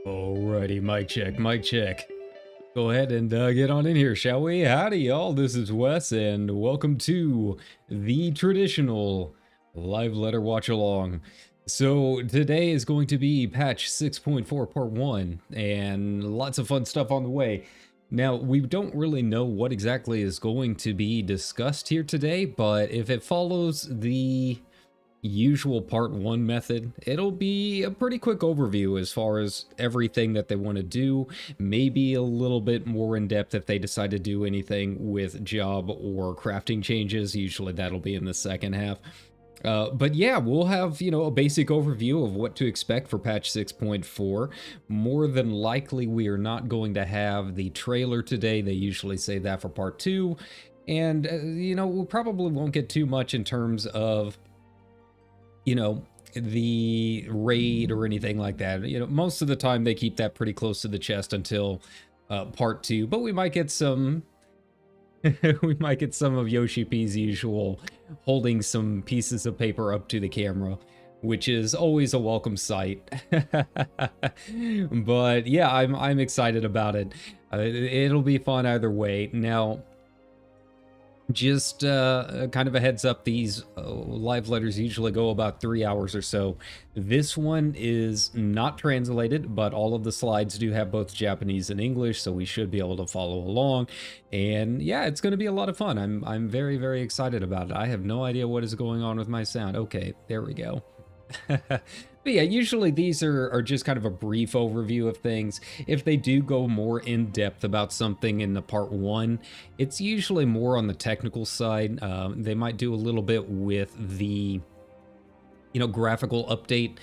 Alrighty, mic check, mic check. Go ahead and get on in here, shall we? Howdy, y'all. This is Wes, and welcome to the traditional live letter watch along. So today is going to be patch 6.4 part 1, and lots of fun stuff on the way. Now, we don't really know what exactly is going to be discussed here today, but if it follows the usual part 1 method, it'll be a pretty quick overview as far as everything that they want to do, maybe a little bit more in depth if they decide to do anything with job or crafting changes. Usually that'll be in the second half. But yeah, we'll have, a basic overview of what to expect for patch 6.4. More than likely, we are not going to have the trailer today. They usually say that for part 2. And, we probably won't get too much in terms of the raid or anything like that. Most of the time they keep that pretty close to the chest until part 2, but we might get some we might get some of YoshiP's usual holding some pieces of paper up to the camera, which is always a welcome sight. But yeah, I'm excited about it. It'll be fun either way. Now, just kind of a heads up, these live letters usually go about 3 hours or so. This one is not translated, but all of the slides do have both Japanese and English, so we should be able to follow along. And yeah, it's going to be a lot of fun. I'm very, very excited about it. I have no idea what is going on with my sound. Okay, there we go. But yeah, usually these are just kind of a brief overview of things. If they do go more in depth about something in the part 1, it's usually more on the technical side. They might do a little bit with the, graphical update,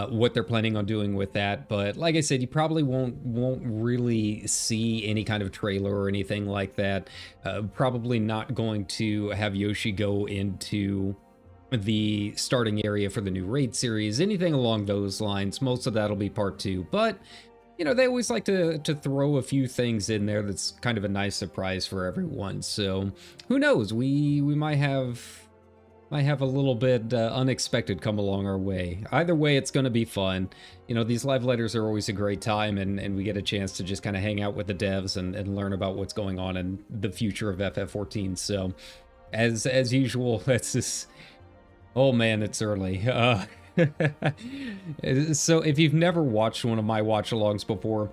what they're planning on doing with that. But like I said, you probably won't really see any kind of trailer or anything like that. Probably not going to have Yoshi go into the starting area for the new raid series, anything along those lines. Most of that'll be part 2, but they always like to throw a few things in there that's kind of a nice surprise for everyone. So who knows, we might have a little bit unexpected come along our way. Either way, it's going to be fun. These live letters are always a great time, and we get a chance to just kind of hang out with the devs and learn about what's going on in the future of FF14. So as usual, that's just, oh man, it's early. So if you've never watched one of my watch-alongs before,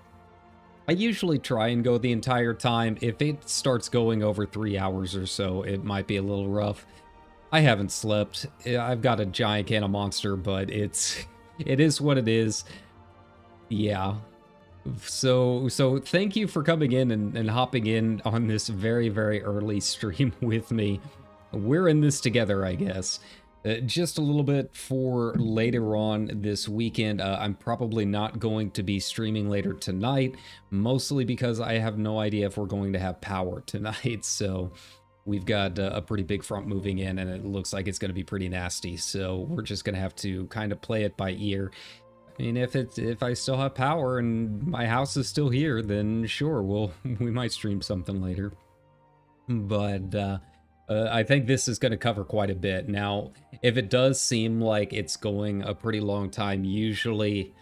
I usually try and go the entire time. If it starts going over 3 hours or so, it might be a little rough. I haven't slept. I've got a giant can of Monster, but it is what it is. Yeah. So thank you for coming in and hopping in on this very, very early stream with me. We're in this together, I guess. Just a little bit for later on this weekend. I'm probably not going to be streaming later tonight, mostly because I have no idea if we're going to have power tonight. So we've got a pretty big front moving in, and it looks like it's going to be pretty nasty. So we're just going to have to kind of play it by ear. I mean, if I still have power and my house is still here, then sure, we might stream something later. But I think this is going to cover quite a bit. Now, if it does seem like it's going a pretty long time, usually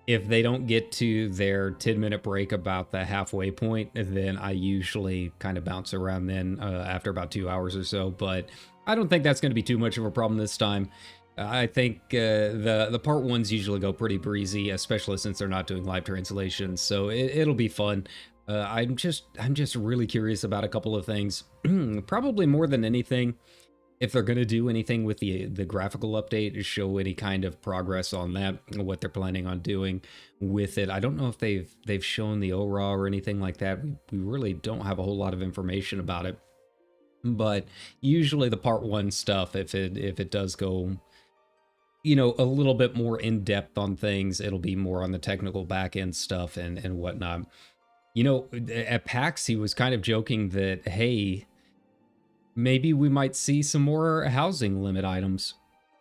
if they don't get to their 10-minute break about the halfway point, then I usually kind of bounce around then after about 2 hours or so. But I don't think that's going to be too much of a problem this time. I think the part ones usually go pretty breezy, especially since they're not doing live translations. So it'll be fun. I'm just really curious about a couple of things. Probably more than anything, if they're going to do anything with the graphical update, to show any kind of progress on that, what they're planning on doing with it. I don't know if they've shown the ORA or anything like that. We really don't have a whole lot of information about it. But usually the part one stuff, if it does go, you know, a little bit more in depth on things, it'll be more on the technical back end stuff and whatnot. You know, at PAX, he was kind of joking that, hey, maybe we might see some more housing limit items.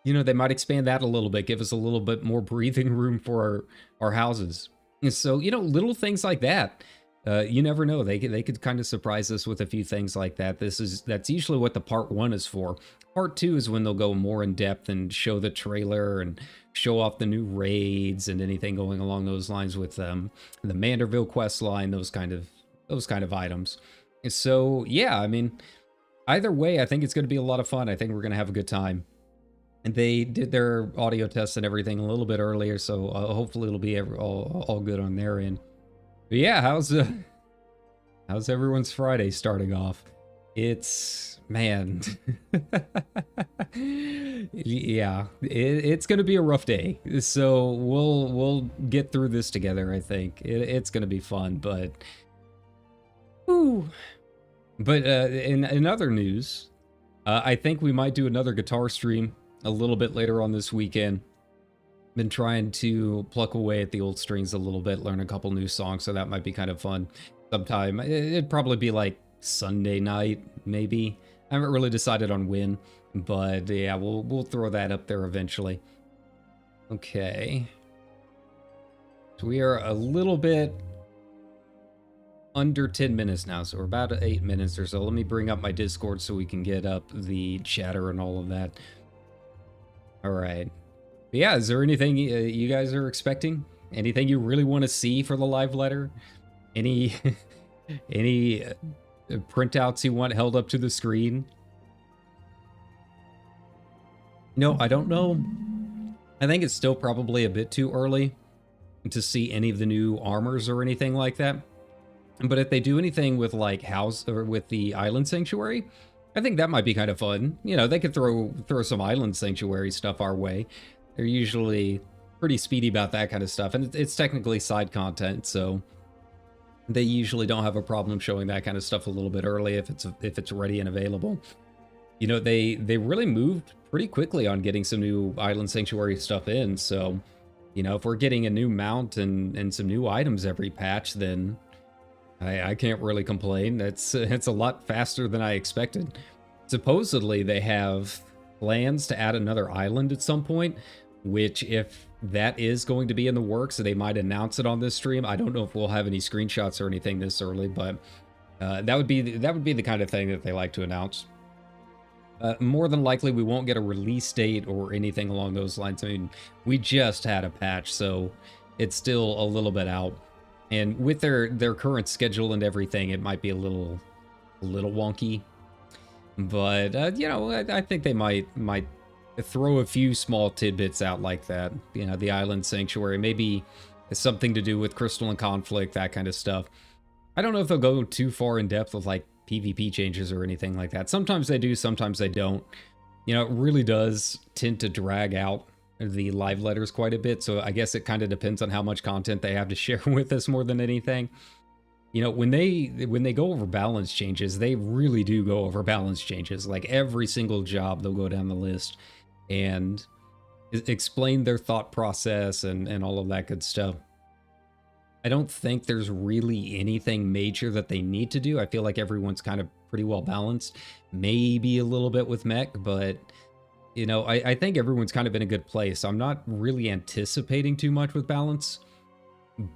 You know, they might expand that a little bit, give us a little bit more breathing room for our houses. And so, you know, little things like that. You never know. They could kind of surprise us with a few things like that. That's usually what the part one is for. Part two is when they'll go more in depth and show the trailer and show off the new raids and anything going along those lines with the Manderville quest line, those kind of items. And so, yeah, I mean, either way, I think it's going to be a lot of fun. I think we're going to have a good time. And they did their audio tests and everything a little bit earlier, so hopefully it'll be all good on their end. But yeah, how's everyone's Friday starting off? It's, man, yeah, it's gonna be a rough day. So we'll get through this together. I think it's gonna be fun, but, whew. But in other news, I think we might do another guitar stream a little bit later on this weekend. Been trying to pluck away at the old strings a little bit, learn a couple new songs, so that might be kind of fun sometime. It'd probably be like Sunday night, maybe. I haven't really decided on when, but yeah, we'll throw that up there eventually. Okay. So we are a little bit under 10 minutes now, so we're about 8 minutes or so. Let me bring up my Discord so we can get up the chatter and all of that. All right. But yeah, is there anything you guys are expecting? Anything you really want to see for the live letter? Any printouts you want held up to the screen? No, I don't know. I think it's still probably a bit too early to see any of the new armors or anything like that. But if they do anything with like with the Island Sanctuary, I think that might be kind of fun. You know, they could throw some Island Sanctuary stuff our way. They're usually pretty speedy about that kind of stuff, and it's technically side content, so they usually don't have a problem showing that kind of stuff a little bit early if it's ready and available. You know, they really moved pretty quickly on getting some new Island Sanctuary stuff in, so, you know, if we're getting a new mount and some new items every patch, then I can't really complain. It's a lot faster than I expected. Supposedly, they have plans to add another island at some point, which, if that is going to be in the works, they might announce it on this stream. I don't know if we'll have any screenshots or anything this early, but that would be the kind of thing that they like to announce. More than likely, we won't get a release date or anything along those lines. I mean, we just had a patch, so it's still a little bit out. And with their current schedule and everything, it might be a little wonky. But you know, I think they might throw a few small tidbits out like that. You know, the Island Sanctuary, maybe something to do with Crystal and Conflict, that kind of stuff. I don't know if they'll go too far in depth with like PvP changes or anything like that. Sometimes they do, sometimes they don't. You know, it really does tend to drag out the live letters quite a bit, so I guess it kind of depends on how much content they have to share with us more than anything. You know, when they go over balance changes, they really do go over balance changes. Like every single job, they'll go down the list and explain their thought process and all of that good stuff. I don't think there's really anything major that they need to do. I feel like everyone's kind of pretty well balanced. Maybe a little bit with mech, but you know, I think everyone's kind of in a good place. I'm not really anticipating too much with balance.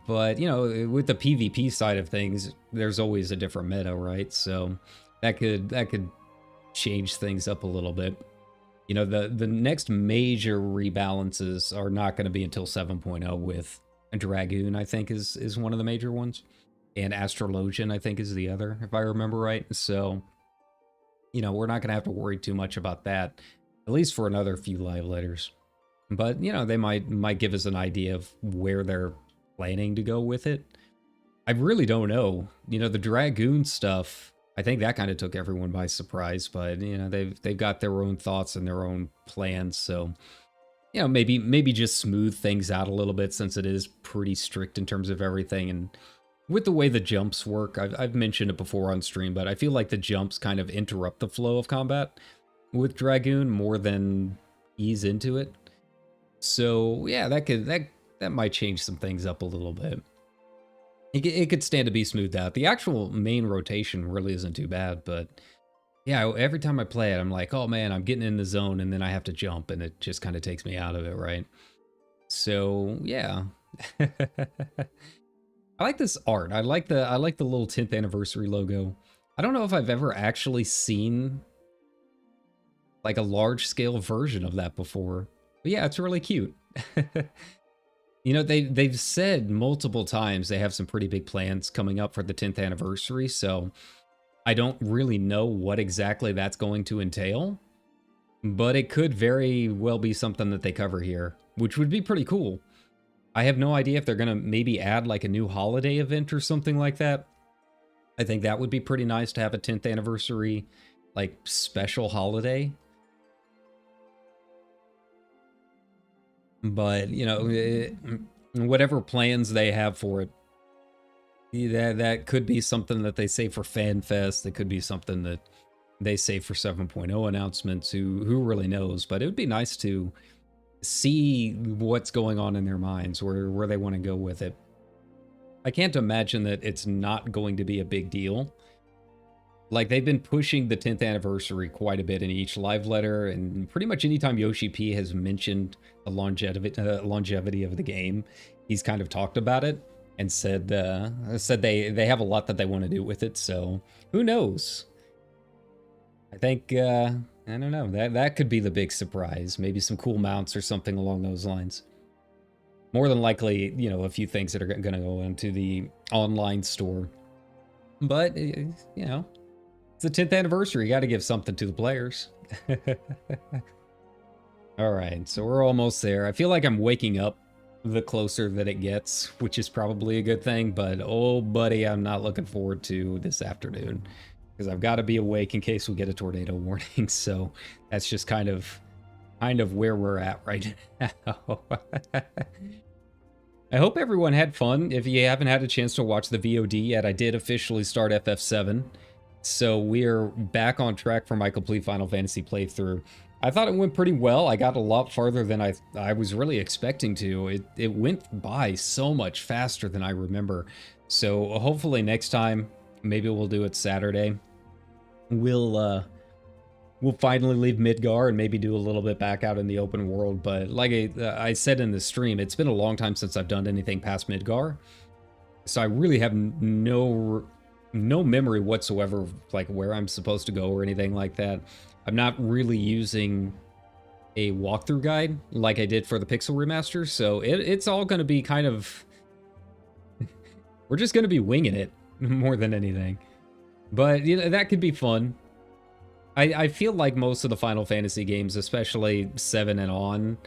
But, you know, with the PvP side of things, there's always a different meta, right? So that could change things up a little bit. You know, the next major rebalances are not going to be until 7.0 with Dragoon, I think, is one of the major ones. And Astrologian, I think, is the other, if I remember right. So, you know, we're not going to have to worry too much about that, at least for another few live letters. But, you know, they might give us an idea of where they're planning to go with it. I really don't know. You know, the Dragoon stuff, I think that kind of took everyone by surprise, but, you know, they've got their own thoughts and their own plans, so, you know, maybe just smooth things out a little bit, since it is pretty strict in terms of everything. And with the way the jumps work, I've mentioned it before on stream, but I feel like the jumps kind of interrupt the flow of combat with Dragoon more than ease into it. So yeah, that might change some things up a little bit. It could stand to be smoothed out. The actual main rotation really isn't too bad, but yeah, every time I play it, I'm like, oh man, I'm getting in the zone, and then I have to jump, and it just kind of takes me out of it, right? So yeah. I like this art. I like the little 10th anniversary logo. I don't know if I've ever actually seen like a large scale version of that before. But yeah, it's really cute. You know, they've said multiple times they have some pretty big plans coming up for the 10th anniversary, so I don't really know what exactly that's going to entail, but it could very well be something that they cover here, which would be pretty cool. I have no idea if they're going to maybe add like a new holiday event or something like that. I think that would be pretty nice to have a 10th anniversary, like, special holiday. But, you know, whatever plans they have for it, that could be something that they say for FanFest. It could be something that they say for 7.0 announcements. Who really knows? But it would be nice to see what's going on in their minds, where they want to go with it. I can't imagine that it's not going to be a big deal. Like, they've been pushing the 10th anniversary quite a bit in each live letter, and pretty much anytime YoshiP has mentioned the longevity of the game, he's kind of talked about it and said they have a lot that they want to do with it. So who knows? I think I don't know, that could be the big surprise. Maybe some cool mounts or something along those lines. More than likely, you know, a few things that are going to go into the online store. But you know, it's the 10th anniversary. You got to give something to the players. All right, so we're almost there. I feel like I'm waking up the closer that it gets, which is probably a good thing. But oh, buddy, I'm not looking forward to this afternoon, because I've got to be awake in case we get a tornado warning. So that's just kind of where we're at right now. I hope everyone had fun. If you haven't had a chance to watch the VOD yet, I did officially start FF7. So we're back on track for my complete Final Fantasy playthrough. I thought it went pretty well. I got a lot farther than I was really expecting to. It went by so much faster than I remember. So hopefully next time, maybe we'll do it Saturday. We'll finally leave Midgar and maybe do a little bit back out in the open world. But like I said in the stream, it's been a long time since I've done anything past Midgar. So I really have no memory whatsoever of like where I'm supposed to go or anything like that. I'm not really using a walkthrough guide like I did for the Pixel Remaster. So it's all going to be kind of... we're just going to be winging it more than anything. But you know, that could be fun. I feel like most of the Final Fantasy games, especially 7 and on,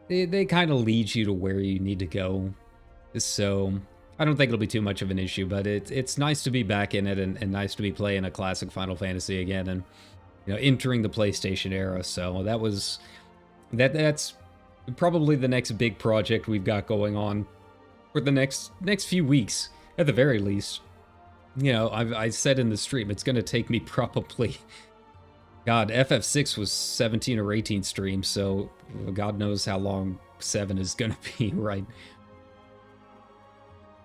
they kind of lead you to where you need to go. So I don't think it'll be too much of an issue, but it's nice to be back in it and nice to be playing a classic Final Fantasy again and, you know, entering the PlayStation era. So that's probably the next big project we've got going on for the next few weeks, at the very least. You know, I said in the stream, it's going to take me probably... God, FF6 was 17 or 18 streams, so God knows how long 7 is going to be, right?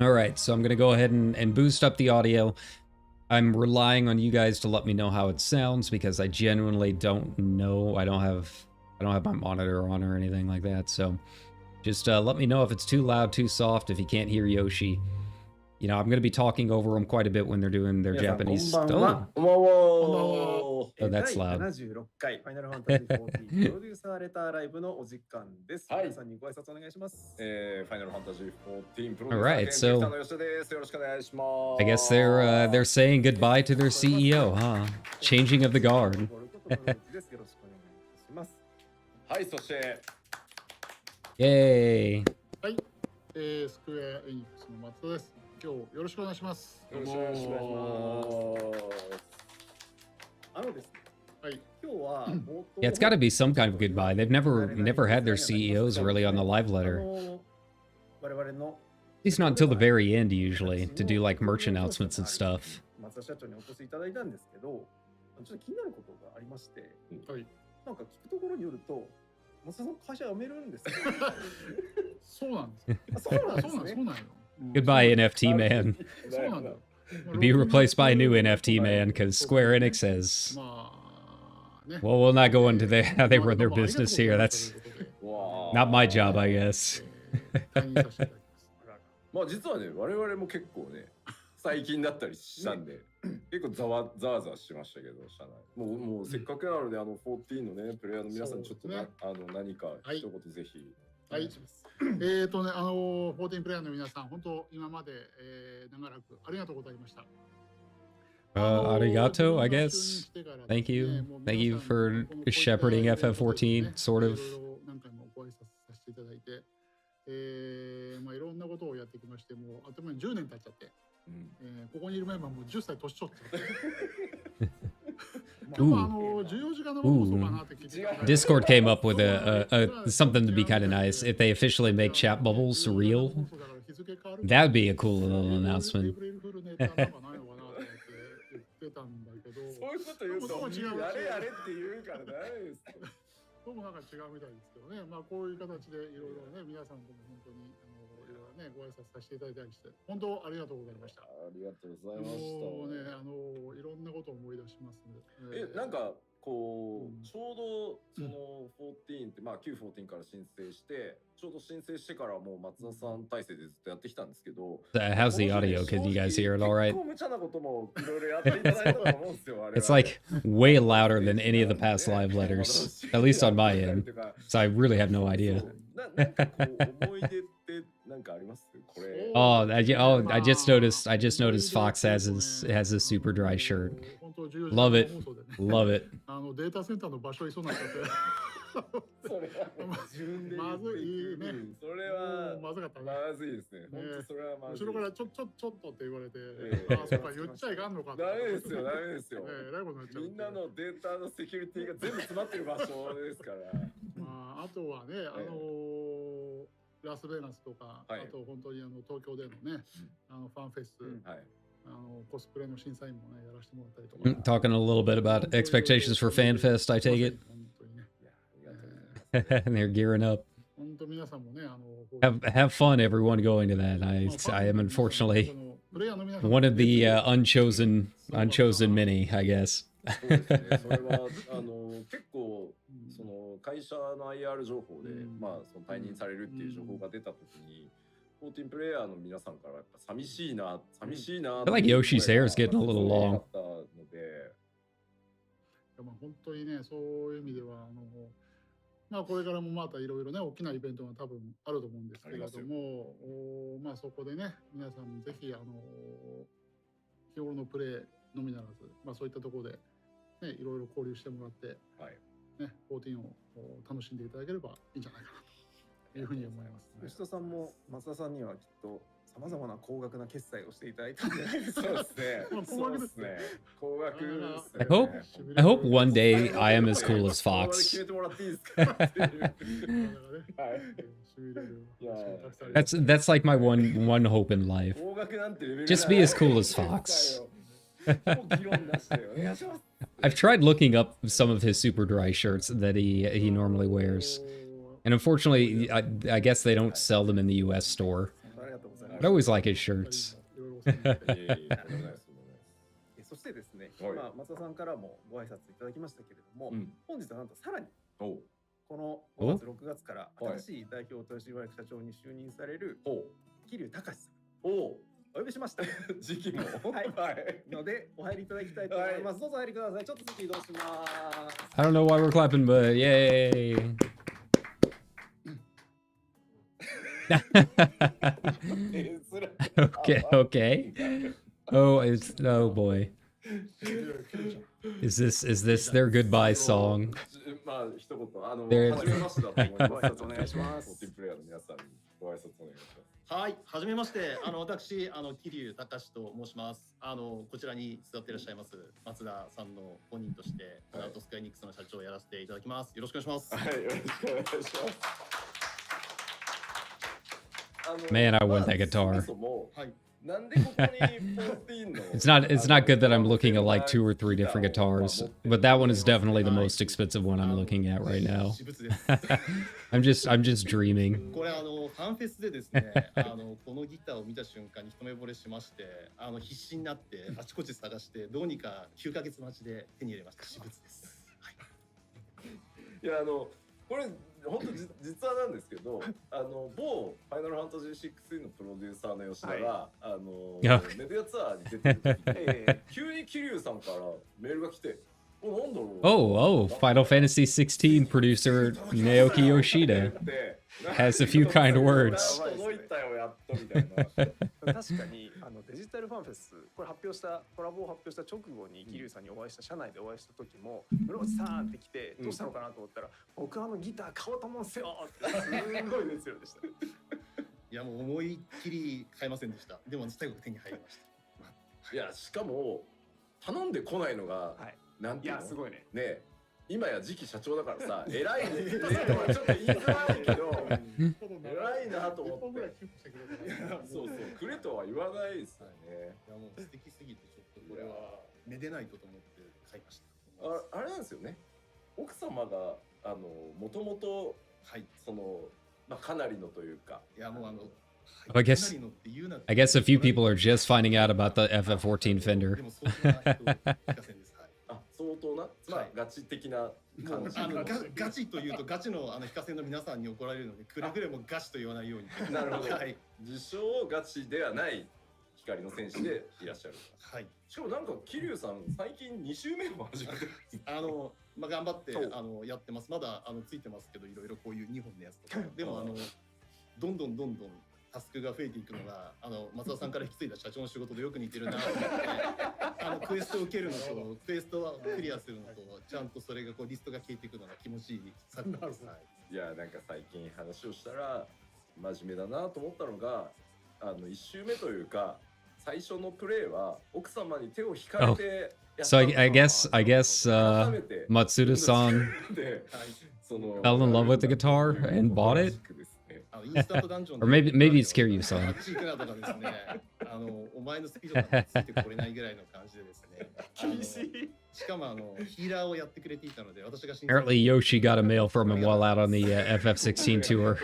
Alright, so I'm going to go ahead and boost up the audio. I'm relying on you guys to let me know how it sounds, because I genuinely don't know. I don't have my monitor on or anything like that, so just let me know if it's too loud, too soft, if you can't hear Yoshi. You know, I'm going to be talking over them quite a bit when they're doing their 皆さん Japanese こんばんは。 Oh, こんばんは。 Oh, that's 第 loud. 76回ファイナルファンタジー14プロデューサーレターライブのお時間です。はい皆さんにご挨拶お願いします。ファイナルファンタジー14プロデューサー Alright, 兼 so- ディレクターの吉田です。よろしくお願いします。 I guess they're saying goodbye to their CEO, huh? Changing of the guard. よろしくお願いいたします。はい、そして Yay. はい、スクエアエニックスの松田です。今日よろしくお願いします。よろしくお願いします。ですね、はい、今日は Yeah, it's got to be some kind of goodbye. They've never had their CEOs really on the live letter. 我々の At least not until the very end, usually, to do like merch announcements and stuff. 松田社長にお越しいただいたんですけど、ちょっと気になることがありまして、はい、なんか聞くところによると、松田さん会社辞めるんですよ。そうなんです。そうなんですね。そうなんよ。Goodbye, NFT man. そうなんだよ。Be replaced by a new NFT man, because Square Enix says, well, we'll not go into how they run their business here. That's not my job, I guess. まあ実はね、我々も結構ね、最近だったりしたんで、結構ざわしてましたけど、社内。もうせっかくなので、14のね、プレイヤーの皆さんにちょっと何か一言ぜひ。はい。14プレイヤーの皆さん、本当今まで、長らくありがとうございました。Arigato, I guess. Thank you. Thank you for shepherding FF14, sort of. 何回もご挨拶させていただいて、まあいろんなことをやってきまして、もうあっという間に10年経っちゃって、ここにいるメンバーも10歳年取っちゃって。Discord came up with something to be kind of nice. If they officially make chat bubbles real, that would be a cool little announcement. そういうこと言うと、やれやれって言うからダメです。どうもなんか違うみたいですけどね。まあこういう形でいろいろね、皆さんとも本当にいろいろねご挨拶させていただいたりして、本当ありがとうございました。ありがとうございました。もうね、いろんなことを思い出しますね。なんかこう、ちょうどその14って、まあ旧14から申請して、ちょうど申請してからもう松田さん体制でずっとやってきたんですけど。How's the audio? Can you guys hear it all right? 結構無茶なこともいろいろやっていただいたと思うんですよ。It's like way louder than any of the past live letters, at least on my end. So I really have no idea. なんかこう思い出ってなんかあります？これ。Oh, I just noticed Fox has his super dry shirt. Love it. Love it. データセンターの場所にそうなっちゃって。それはまずいね。それはまずかったね。まずいですね。本当それはまずい。後ろからちょっとって言われて、あ、そうか言っちゃいかんのか。ダメですよ、ダメですよ。みんなののデータのセキュリティが全部詰まってる場所ですから。まああとはね、ラスベガスとか、あと本当に東京でのね、ファンフェス。コスプレの審査員もねやらせてもらったりとか。Talking a little bit about expectations for FanFest, I take it. And they're gearing up. Have fun, everyone going to that. I am unfortunately one of the unchosen many, I guess. そうですね。それは結構その会社の IR 情報で、まあその退任されるっていう情報が出たときに。14プレイヤーの皆さんから寂しいな。I feel like Yoshi's hair is getting a little long. 本当にね、そういう意味ではまあこれからもまたいろいろね大きなイベントが多分あると思うんですけれども、まあそこでね皆さんぜひ日頃のプレイのみならず、まあそういったところでねいろいろ交流してもらって、ね14を楽しんでいただければいいんじゃないかなというふうに思います。吉田さんも松田さんにはきっとさまざまな高額な決済をしていただいたんじゃないですか。そうですね。そうですね。高額ですね。I hope one day I am as cool as Fox. That's like my one hope in life. Just be as cool as Fox. I've tried looking up some of his super dry shirts that he normally wears. And unfortunately, I guess they don't sell them in the US store. I always like his shirts. そしてですね、松田さんからもご挨拶いただきましたけれども、本日はなんとさらにこの5月6月から新しい代表取締役社長に就任される桐生隆さん。お呼びしました。時期も。はいのでお入りいただきたいと思います。どうぞお入りください。ちょっと席移動します。 I don't know why we're clapping, but yay. Okay. Oh boy. Is this their goodbye song? まあ一言There- 初めましてだと思います。ご挨拶お願いします。14プレイヤーの皆さんにご挨拶お願いします。はい、はじめまして、私、桐生隆と申します。こちらに座っていらっしゃいます松田さんの本人として、アートスカイニックスの社長をやらせていただきます。よろしくお願いします。はい、よろしくお願いします。 Man, I want that guitar. そもそもはい。なんでここに14の It's not good that I'm looking at like 2 or 3 different guitars, but that one is definitely the most expensive one I'm looking at right now. 私物です。I'm just dreaming. これファンフェスでですね、このギターを見た瞬間に一目惚れしまして、必死になってあちこち探してどうにか9ヶ月待ちで手に入れました。私物です。はい。いやこれ本当実はなんですけど、某ファイナルファンタジー16のプロデューサーの吉田が、メディアツアーに出てる時に急に桐生さんからメールが来て、なんだろう。Oh, Final Fantasy 16 producer Naoki Yoshida has a few kind words. 届いたよやっとみたいな。確かにデジタルファンフェスこれコラボを発表した直後に桐生さんにお会いした社内でお会いした時も室内さんって来てどうしたのかなと思ったら、僕ギター買おうと思うんすよってすごい熱量でした。いやもう思いっきり買えませんでした。でも最後手に入りました。いやしかも頼んでこないのが、なんていうの、いやすごいね。ね、今や次期社長だからさ、偉いねってはちょっと言いづらいけど、偉いなと思って。そうくれとは言わないですよね。いやもう素敵すぎてちょっとこれはめでないとと思って買いました。あれなんですよね。奥様がもともとそのかなりのというか、いやもうI guess a few people are just finding out about the FF14 Fender. 相当な、ガチ的な感じ。ガチというとガチの非課線の皆さんに怒られるので、くれぐれもガチと言わないように。なるほど。自称ガチではない光の戦士でいらっしゃる。はい。しかもなんか桐生さん最近2週目も始めてる。頑張ってやってます。まだついてますけど、いろいろこういう2本のやつとか。でもどんどんタスクが増えていくのが松田さんから引き継いだ社長の仕事とよく似てるなと思ってクエストを受けるのとクエストをクリアするのとちゃんとそれがリストが消えていくのが気持ちいい作品です。いやなんか最近話をしたら真面目だなと思ったのが1周目というか最初のプレイは奥様に手を引かれて So I guess Matsuda-san fell in love with the guitar and bought it? Or maybe it's Kiryu-san. お前のスピードがついてこれないぐらいの感じでですね。厳しい。しかもヒーラーをやってくれていたので、私が Apparently Yoshi got a mail from him while out on the FF16 tour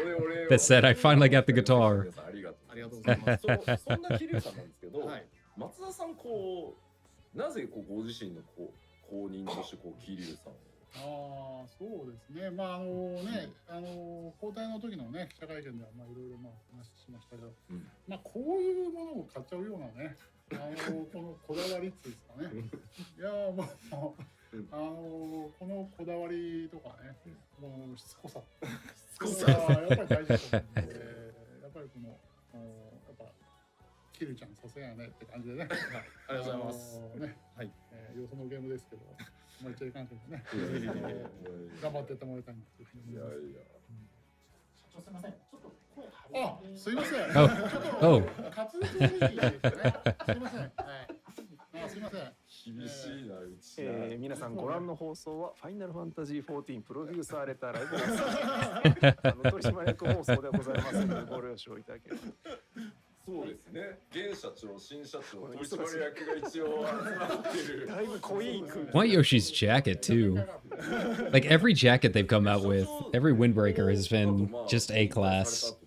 that said, I finally got the guitar. ありがとうございます。そんな桐生さんなんですけど、松田さんなぜご自身の公認として桐生さんをそうですね。交代の時のね記者会見ではいろいろ話しましたけど、こういうものを買っちゃうようなね、このこだわりっていうんですかね。いやもうこのこだわりとかね、もうしつこさやっぱり大事だと思うんで、やっぱりやっぱキルちゃんさすがやねって感じでね。ありがとうございます。はい。よそのゲームですけど。まあ、一応いかんけどね。頑張ってやってもらいたいなというふうに思います。社長すみません。ちょっと声張り。すいません。Oh. 滑舌いいですね。すいません。はい。すいません。厳しいなうち。皆さんご覧の放送はファイナルファンタジー14プロデューサーレターライブです。取締役放送でございますのでご了承いただければ。そうですね。現社長、新社長、取締役が一応集まってる。だいぶ濃い空気。I want Yoshi's jacket too. Like every jacket they've come out with, every windbreaker has been just A class.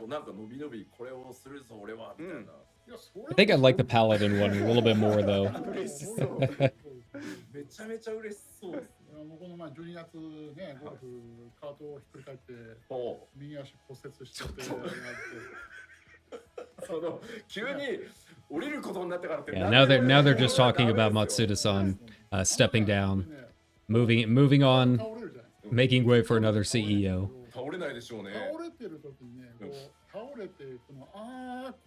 なんか伸び伸びこれをするぞ俺はみたいな。I think I'd like the paladin one a little bit more though. めちゃめちゃ嬉しそうですね。この12月ね、ゴルフカートをひっくり返って右足骨折しちゃって。急に降りることになったからって。 Yeah, now they're just talking about Matsuda-san stepping down, moving on, 倒れるじゃないですか。 making way for another CEO. 倒れないでしょうね。倒れてる時にね、こう倒れてこの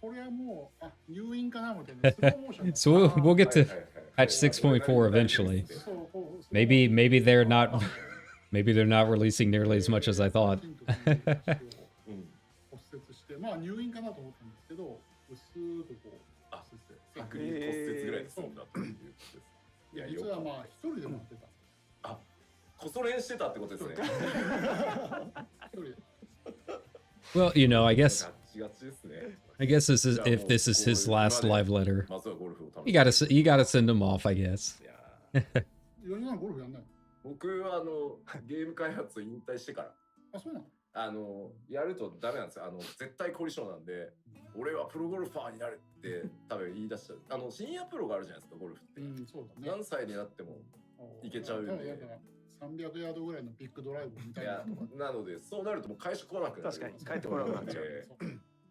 これはもう入院かなみたいなスローモーション。So we'll get to patch 6.4 eventually. Maybe they're not releasing nearly as much as I thought. 骨折してまあ入院かなと思ったんですけど、薄くこう骨折して。逆に骨折ぐらいで済んだということです。いや、実はまあ一人でもやってた。あ、こそ練してたってことですね。一人で。 Well, you know, I guess ガチガチですね。 this is if this is his last live letter. まずはゴルフを楽し You む。 gotta send him off, I guess. いや4人はゴルフやんない。僕はゲーム開発を引退してからあ、そうなの。やるとダメなんですよ。絶対凝り性なんで、俺はプロゴルファーになるって多分言い出しちゃう。シニアプロがあるじゃないですか、ゴルフって。そうだね。何歳になってもいけちゃうんで。だから300ヤードぐらいのビッグドライブみたいないや。なので、そうなるともう返し来なくなる。確かに帰ってこなくなっちゃう。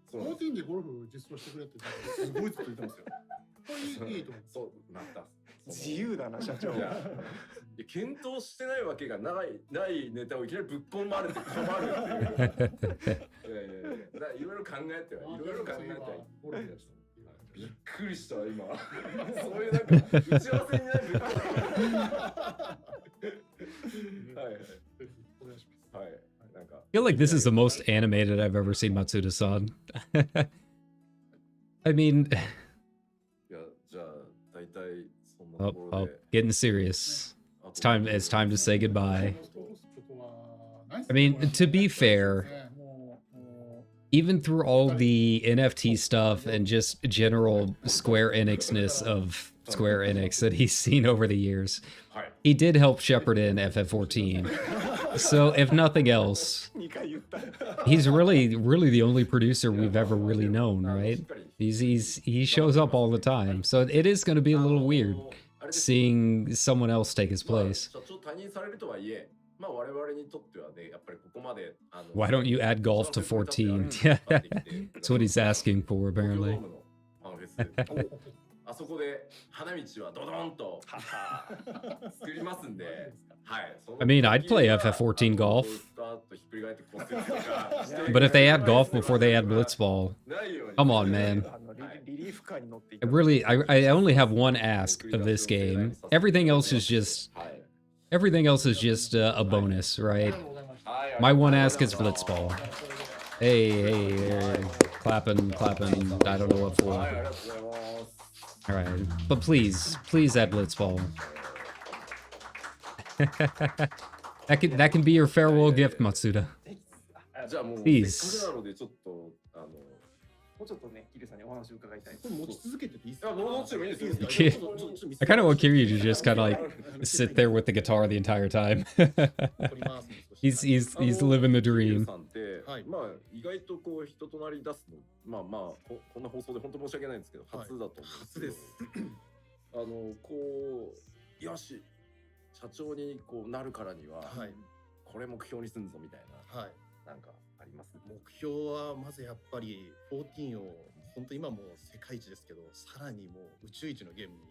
そうなんです。 14でゴルフ実装してくれってすごいずっと言ってますよ。これいいと思う。そう、また。自由だな社長。いや検討してないわけがないネタをいきなりぶっ込まれて困るっていう。いろいろ考えてはいろいろ考えてはいゴルフやした。びっくりした今。そういうなんか打ち合わせにないぶっ込まはいはい。お願いします。はい。なんか。 I feel like this is the most animated I've ever seen Matsuda-san. I mean, いや、じゃあ大体そんなところ oh, で。 getting serious. It's time to say goodbye. I mean, to be fair, even through all the NFT stuff and just general Square Enix-ness of Square Enix that he's seen over the years, he did help shepherd in FF14. So if nothing else, he's really the only producer we've ever really known, right? He shows up all the time. So it is going to be a little weird seeing someone else take his place. Why don't you add golf to 14? Yeah, that's what he's asking for, apparently. あそこで花道はドドンと作りますんで、はい。 I mean, I'd play FF14 golf. But if they add golf before they add blitzball, come on, man. I only have one ask of this game. Everything else is just a bonus, right? My one ask is blitzball. Hey, clapping. I don't know what for. All right, but please add blitzball. That can be your farewell gift, Matsuda. Please. もうちょっとね、キリさんにお話を伺いたい。持ち続けてていいですか？ I kind of want Kiryu to just kind of like sit there with the guitar the entire time. he's living the dream. まあ意外とこう人となり出すの、まあこんな放送で本当申し訳ないんですけど、初だと思うんですけど、こうよし社長にこうなるからには、これ目標にすんぞみたいな、なんかあります？目標はまずやっぱり14を本当今もう世界一ですけど、さらにもう宇宙一のゲームに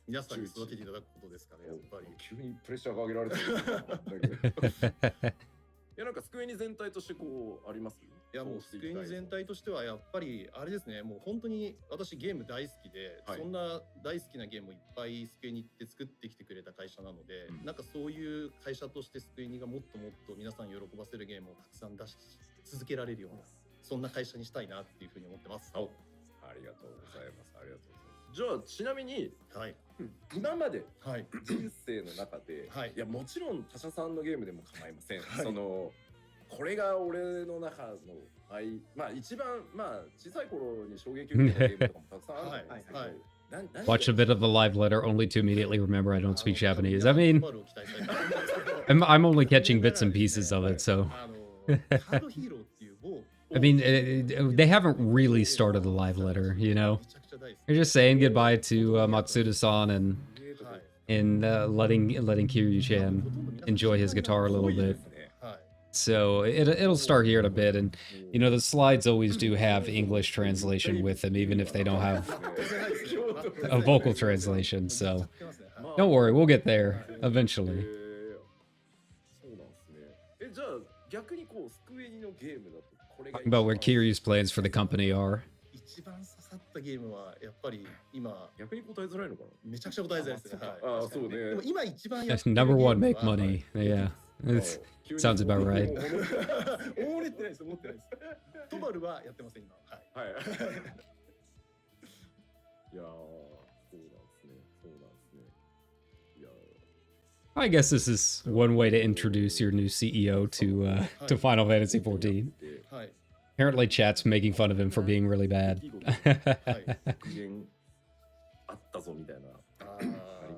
皆さんに育てていただくことですかね。やっぱり急にプレッシャーが上げられてる。いやなんかスクエニ全体としてこうあります？いやもうスクエニ全体としてはやっぱりあれですね、もう本当に私ゲーム大好きで、そんな大好きなゲームをいっぱいスクエニって作ってきてくれた会社なので、なんかそういう会社としてスクエニがもっともっと皆さん喜ばせるゲームをたくさん出し続けられるような、そんな会社にしたいなっていうふうに思ってます。ありがとうございます。ありがとうございます。じゃあちなみに、今まで人生の中で、いやもちろん他社さんのゲームでも構いません。そのこれが俺の中のまあ一番まあ小さい頃に衝撃を受けたゲームとかもたくさんあるんですけど。Watch a bit of the live letter, only to immediately remember I don't speak Japanese. I mean, I'm only catching bits and pieces of it, so. I mean, they haven't really started the live letter, you know? They're just saying goodbye to Matsuda-san and letting Kiryu-chan enjoy his guitar a little bit. So it'll start here in a bit, and you know the slides always do have English translation with them, even if they don't have a vocal translation. So don't worry, we'll get there eventually. そうなんですね。じゃあ逆にこうスクエニのゲームだとこれが Talking about what Kiryu's plans for the company are. 一番刺さったゲームはやっぱり今逆に答えづらいのかな。めちゃくちゃ答えづらいですね。はい。ああ、そうね。でも今一番やってる Number ゲー one, ムは make money. Yeah, it sounds about right. 思ってないです。思ってないです。トバルはやってません今。はい。はい。いやー、そうなんですね。そうなんですね。いやー I guess this is one way to introduce your new CEO to Final Fantasy XIV. はい。 Apparently, chat's making fun of him for being really bad. 復元あったぞみたいな。あり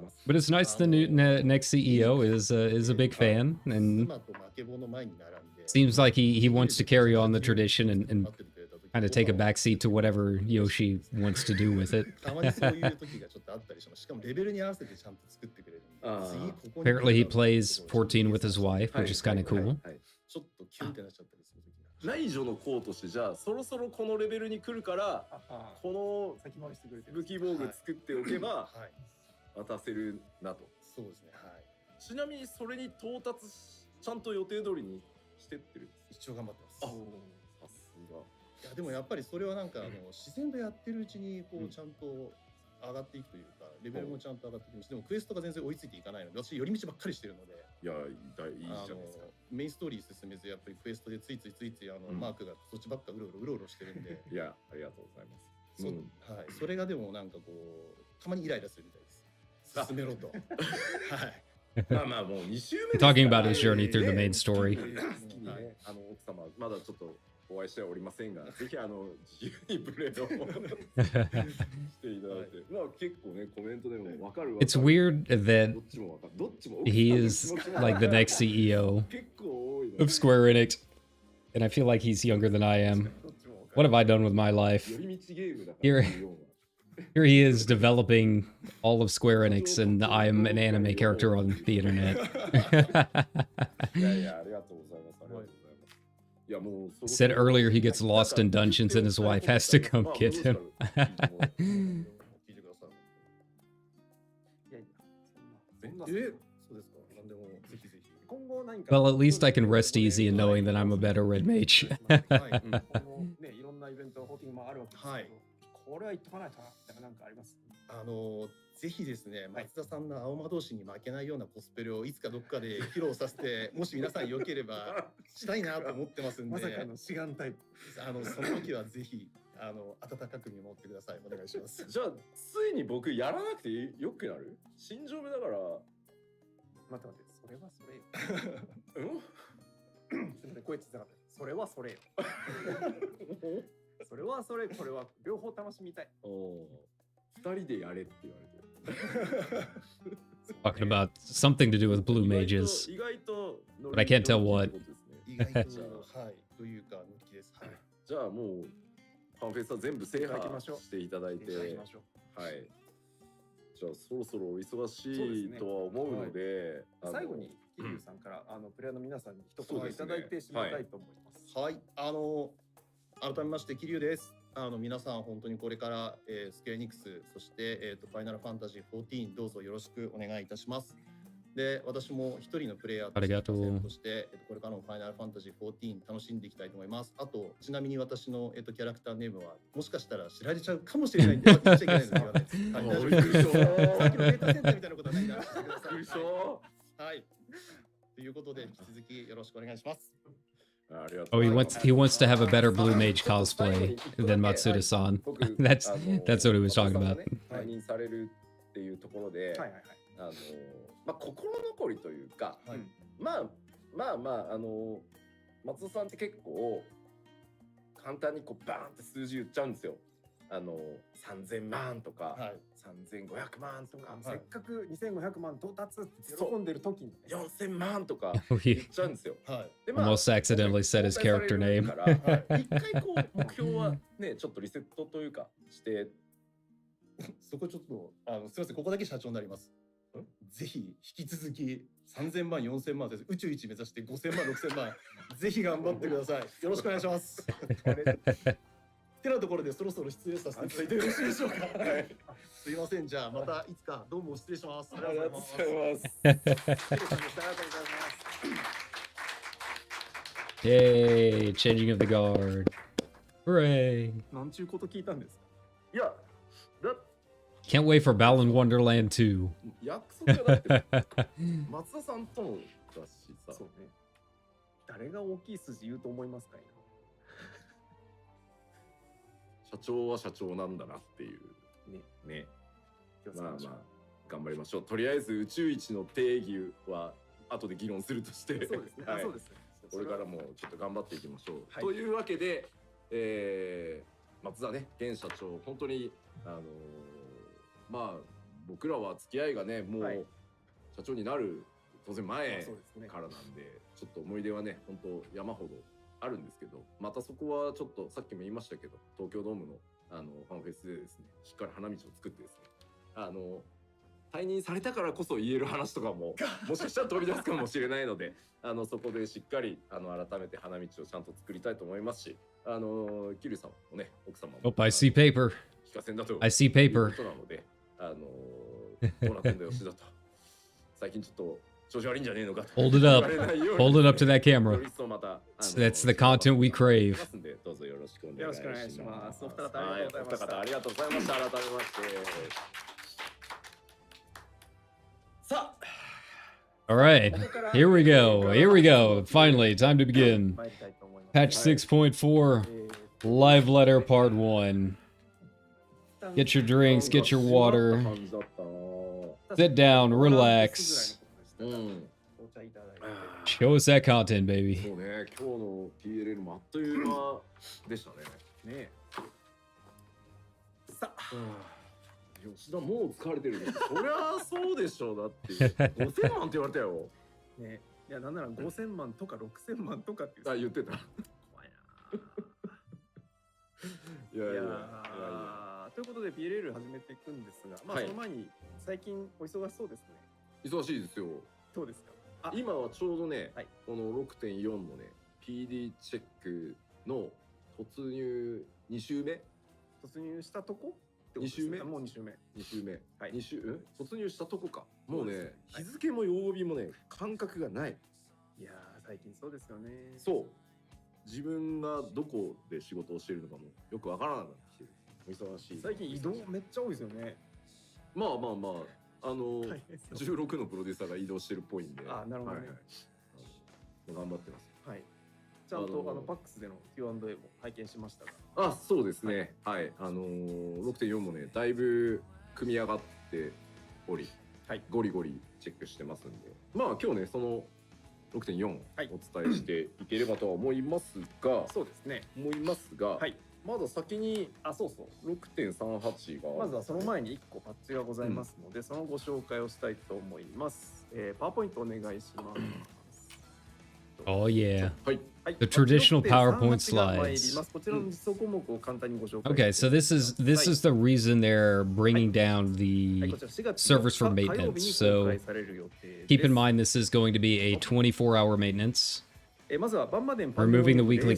ます。 But it's nice the new next CEO is a big fan and 妻と負け棒の前に並んで seems like he wants to carry on the tradition and kind of take a backseat to whatever Yoshi wants to do with it. たまにそういう時がちょっとあったりします。しかもレベルに合わせてちゃんと作ってくれるんで。次ここに Apparently, he plays 14 with his wife, which is kind of cool. ちょっとキュンってなっちゃったりする時が。内助の功としてじゃあそろそろこのレベルに来るからこの先回りしてくれてる武器防具作っておけばはい。渡せるなと。そうですね。はい。ちなみにそれに到達ちゃんと予定通りにしてってる。一応頑張ってます。さすが。いやでもやっぱりそれはなんか自然とやってるうちにこうちゃんと上がっていくというかレベルもちゃんと上がっていくし、でもクエストが全然追いついていかないので私寄り道ばっかりしてるので、いやいいじゃないですか。メインストーリー進めずやっぱりクエストでついついマークがそっちばっかうろうろしてるんでいやありがとうございます。はい、それがでもなんかこうたまにイライラするみたいです。進めろと。はい。まあまあもう2週目 Talking about his journey through the main story. 好きにね、奥様まだちょっとお会いしてはおりませんが、ぜひ自由にプレイをしていただいて、まあ結構ねコメントでもわかるわ。It's weird that どっちもわかる。どっちも he is like the next CEO 結構多い of Square Enix, and I feel like he's younger than I am. What have I done with my life? 寄り道ゲームだから。 Here he is developing all of Square Enix, and I'm an anime character on the internet. いやいやありがとうございます。ありがとうございます。いやもう Said earlier he gets lost in dungeons and his wife has to come get him. 聞いてください。そうですか。なんでもぜひぜひ。今後何か Well, at least I can rest easy in knowing that I'm a better red mage. はい。今後ねいろんなイベントホーティングもあるわけですけど、はいこれは言っとかないとなってなんかあります。ぜひですね、松田さんの青魔導士に負けないようなコスプレをいつかどっかで披露させて、もし皆さん良ければしたいなと思ってますんで、まさかの志願タイプ。その時はぜひ温かく見守ってください。お願いします。じゃあついに僕やらなくてよくなる？新庄目だから。待って、それはそれよ。すみません、声ちっちゃかった。それはそれよ。それはそれ、これは両方楽しみたい。二人でやれって言われて。 Talking about something to do with blue mages, but I can't tell what. 意外とはいというか抜きです。はい。じゃあもうファンフェスは全部制覇していただいて、はい。じゃあそろそろお忙しいとは思うので、最後にキリュウさんからプレイヤーの皆さんに一言いただいて締めたいと思います。はい。改めましてキリュウです。皆さん本当にこれから、スクエアエニックスそして、ファイナルファンタジー14どうぞよろしくお願いいたします。で私も一人のプレイヤーとして、これからのファイナルファンタジー14楽しんでいきたいと思います。あとちなみに私の、キャラクターネームはもしかしたら知られちゃうかもしれないんで言っちゃいけないですけど、大丈夫です。さっきのデータセンターみたいなことはないんで安心してください。はい。ということで引き続きよろしくお願いします。Oh, he wants to have a better blue mage cosplay than Matsuda-san. That's what he was talking about. 退任されるっていうところで、まあ心残りというか、まあ松尾さんって結構簡単にこうバーンって数字言っちゃうんですよ。3000万とか、3500万とか、せっかく2500万到達って喜んでる時に4000万とか言っちゃうんですよ。Almost accidentally said his character name. 一回こう目標はねちょっとリセットというかして、そこちょっとすみません、ここだけ社長になります。ぜひ引き続き3000万、4000万です。宇宙一目指して5000万、6000万、ぜひ頑張ってください。よろしくお願いします。てなところでそろそろ失礼させていただいてよろしいでしょうか。はい、すいません。じゃあまたいつかどうも失礼します。ありがとうございます。Yay, changing of the guard. Hooray. なんちゅうこと聞いたんですか。いや、Can't wait for Balan Wonderland 2. 約束がだって松田さんともだしさ。そうね。誰が大きい筋言うと思いますかいな。社長は社長なんだなっていうね。ね。気をつけましょう。頑張りましょう。とりあえず宇宙一の定義は後で議論するとして、そうですね。はい、そうですね。これからもちょっと頑張っていきましょう。はい、というわけで、松田ね現社長本当にまあ僕らは付き合いがねもう社長になる当然前からなんで、ちょっと思い出はね本当山ほどあるんですけど、またそこはちょっとさっきも言いましたけど東京ドームのファンフェスでですねしっかり花道を作ってですね退任されたからこそ言える話とかももしかしたら飛び出すかもしれないのでそこでしっかり改めて花道をちゃんと作りたいと思いますし桐生さんもね奥様も Oh, I see paper. 非課線だと I see いう paper. ことなのでどうなってんだよ吉田と最近ちょっと調子悪いんじゃねえのかと Hold it up. Hold it up to that camera. より一層またThat's the content we crave. どうぞよろしくお願いします。よろしくお願いします。お二方はい、お二方ありがとうございました。改めまして。さあ。 All right, here we go. Here we go. Finally, time to begin. Patch 6.4, Live Letter Part 1. Get your drinks, get your water. Sit down, relax. Show us that content, baby. そうね、今日の PLL もあっという間でしたね。ね。さあ。吉田もう疲れてるけど、そりゃそうでしょうだって5000万って言われたよ。ね、いやなんなら5000万とか6000万とかって言ってた。怖いな。いやということで PLL 始めていくんですが、まあその前に最近お忙しそうですね。忙しいですよ。どうですか。今はちょうどね、この 6.4 のね PD チェックの突入2週目突入したとこ2週目もう2週目はい2週突入したとこかもうね日付も曜日もね感覚がない。いや最近そうですよね。そう自分がどこで仕事をしているのかもよくわからなくなってきてる。忙しい。最近移動めっちゃ多いですよね。まあ16のプロデューサーが移動してるっぽいんで。あ、なるほどね。頑張ってます。はい。ちゃんとパックスでの Q&A も拝見しましたが。あ、そうですね。はい。6.4 もねだいぶ組み上がっており、ゴリゴリチェックしてますんで、まあ今日ねその 6.4 お伝えしていければとは思いますが、そうですね。思いますが、まだ先にそう 6.38 がまずはその前に1個パッチがございますので、そのご紹介をしたいと思います。パワーポイントお願いします。Oh yeah. はい。 The traditional PowerPoint slides. Okay, so this is the reason they're bringing down the servers for maintenance. So keep in mind this is going to be a 24-hour maintenance. Removing the weekly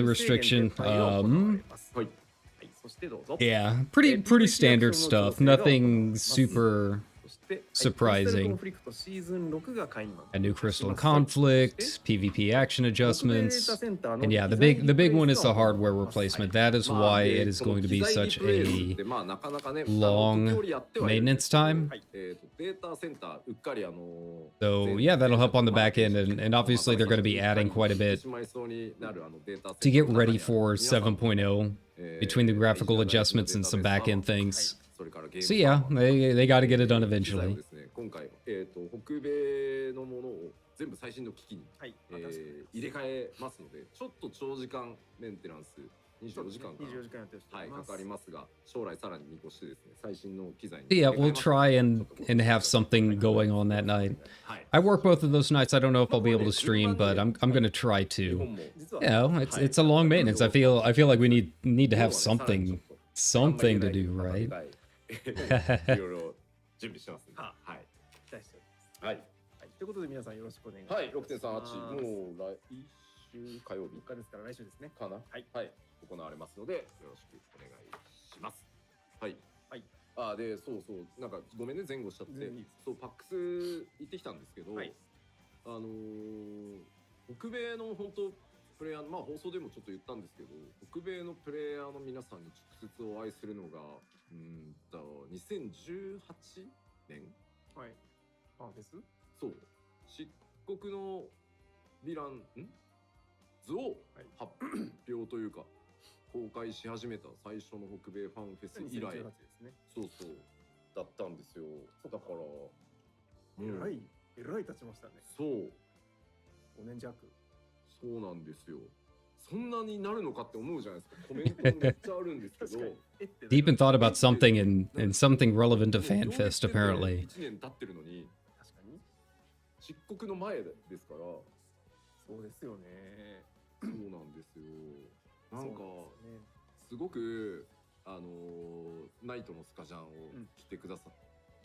restriction. Yeah, pretty standard stuff. Nothing super surprising. A new crystal conflict, PvP action adjustments, and yeah, the big one is the hardware replacement. That is why it is going to be such a long maintenance time. So yeah, that'll help on the back end, and obviously they're going to be adding quite a bit to get ready for 7.0 between the graphical adjustments and some back end things. So yeah, they got to get it done eventually. 今回北米のものを全部最新の機器に入れ替えますので、ちょっと長時間メンテナンス24時間かかりますが、将来さらに見越してですね、最新の機材に。Yeah, we'll try and have something going on that night. I work both of those nights. I don't know if I'll be able to stream, but I'm gonna try to. You know, it's a long maintenance. I feel like we need to have something to do, right? 準備してますんで。ははい。期待しております。はい。はい、ということで皆さんよろしくお願いします。はい、6.38、もう来週火曜日4日ですから来週ですね。かな。はい。はい。行われますので、よろしくお願いします。はい。はい。あ、で、そうそう、なんかごめんね、前後しちゃって全然いいで、そう、パックス行ってきたんですけど、はい北米の本当プレイヤー、まあ放送でもちょっと言ったんですけど、北米のプレイヤーの皆さんに直接お会いするのが、2018年はい。ファンフェス？そう、漆黒のヴィラン図を発表というか、公開し始めた最初の北米ファンフェス以来、 2018ですね。そうそうだったんですよ。だからえらい経ちましたね。そう5年弱。そうなんですよ。そんなになるのかって思うじゃないですか。コメントめっちゃあるんですけど。Deep in thought about something and something relevant to FanFest, apparently. 1年経ってるのに、確かに。漆黒の前ですから。そうですよね。そうなんですよ。なんかそうですね。すごくナイトのスカジャンを着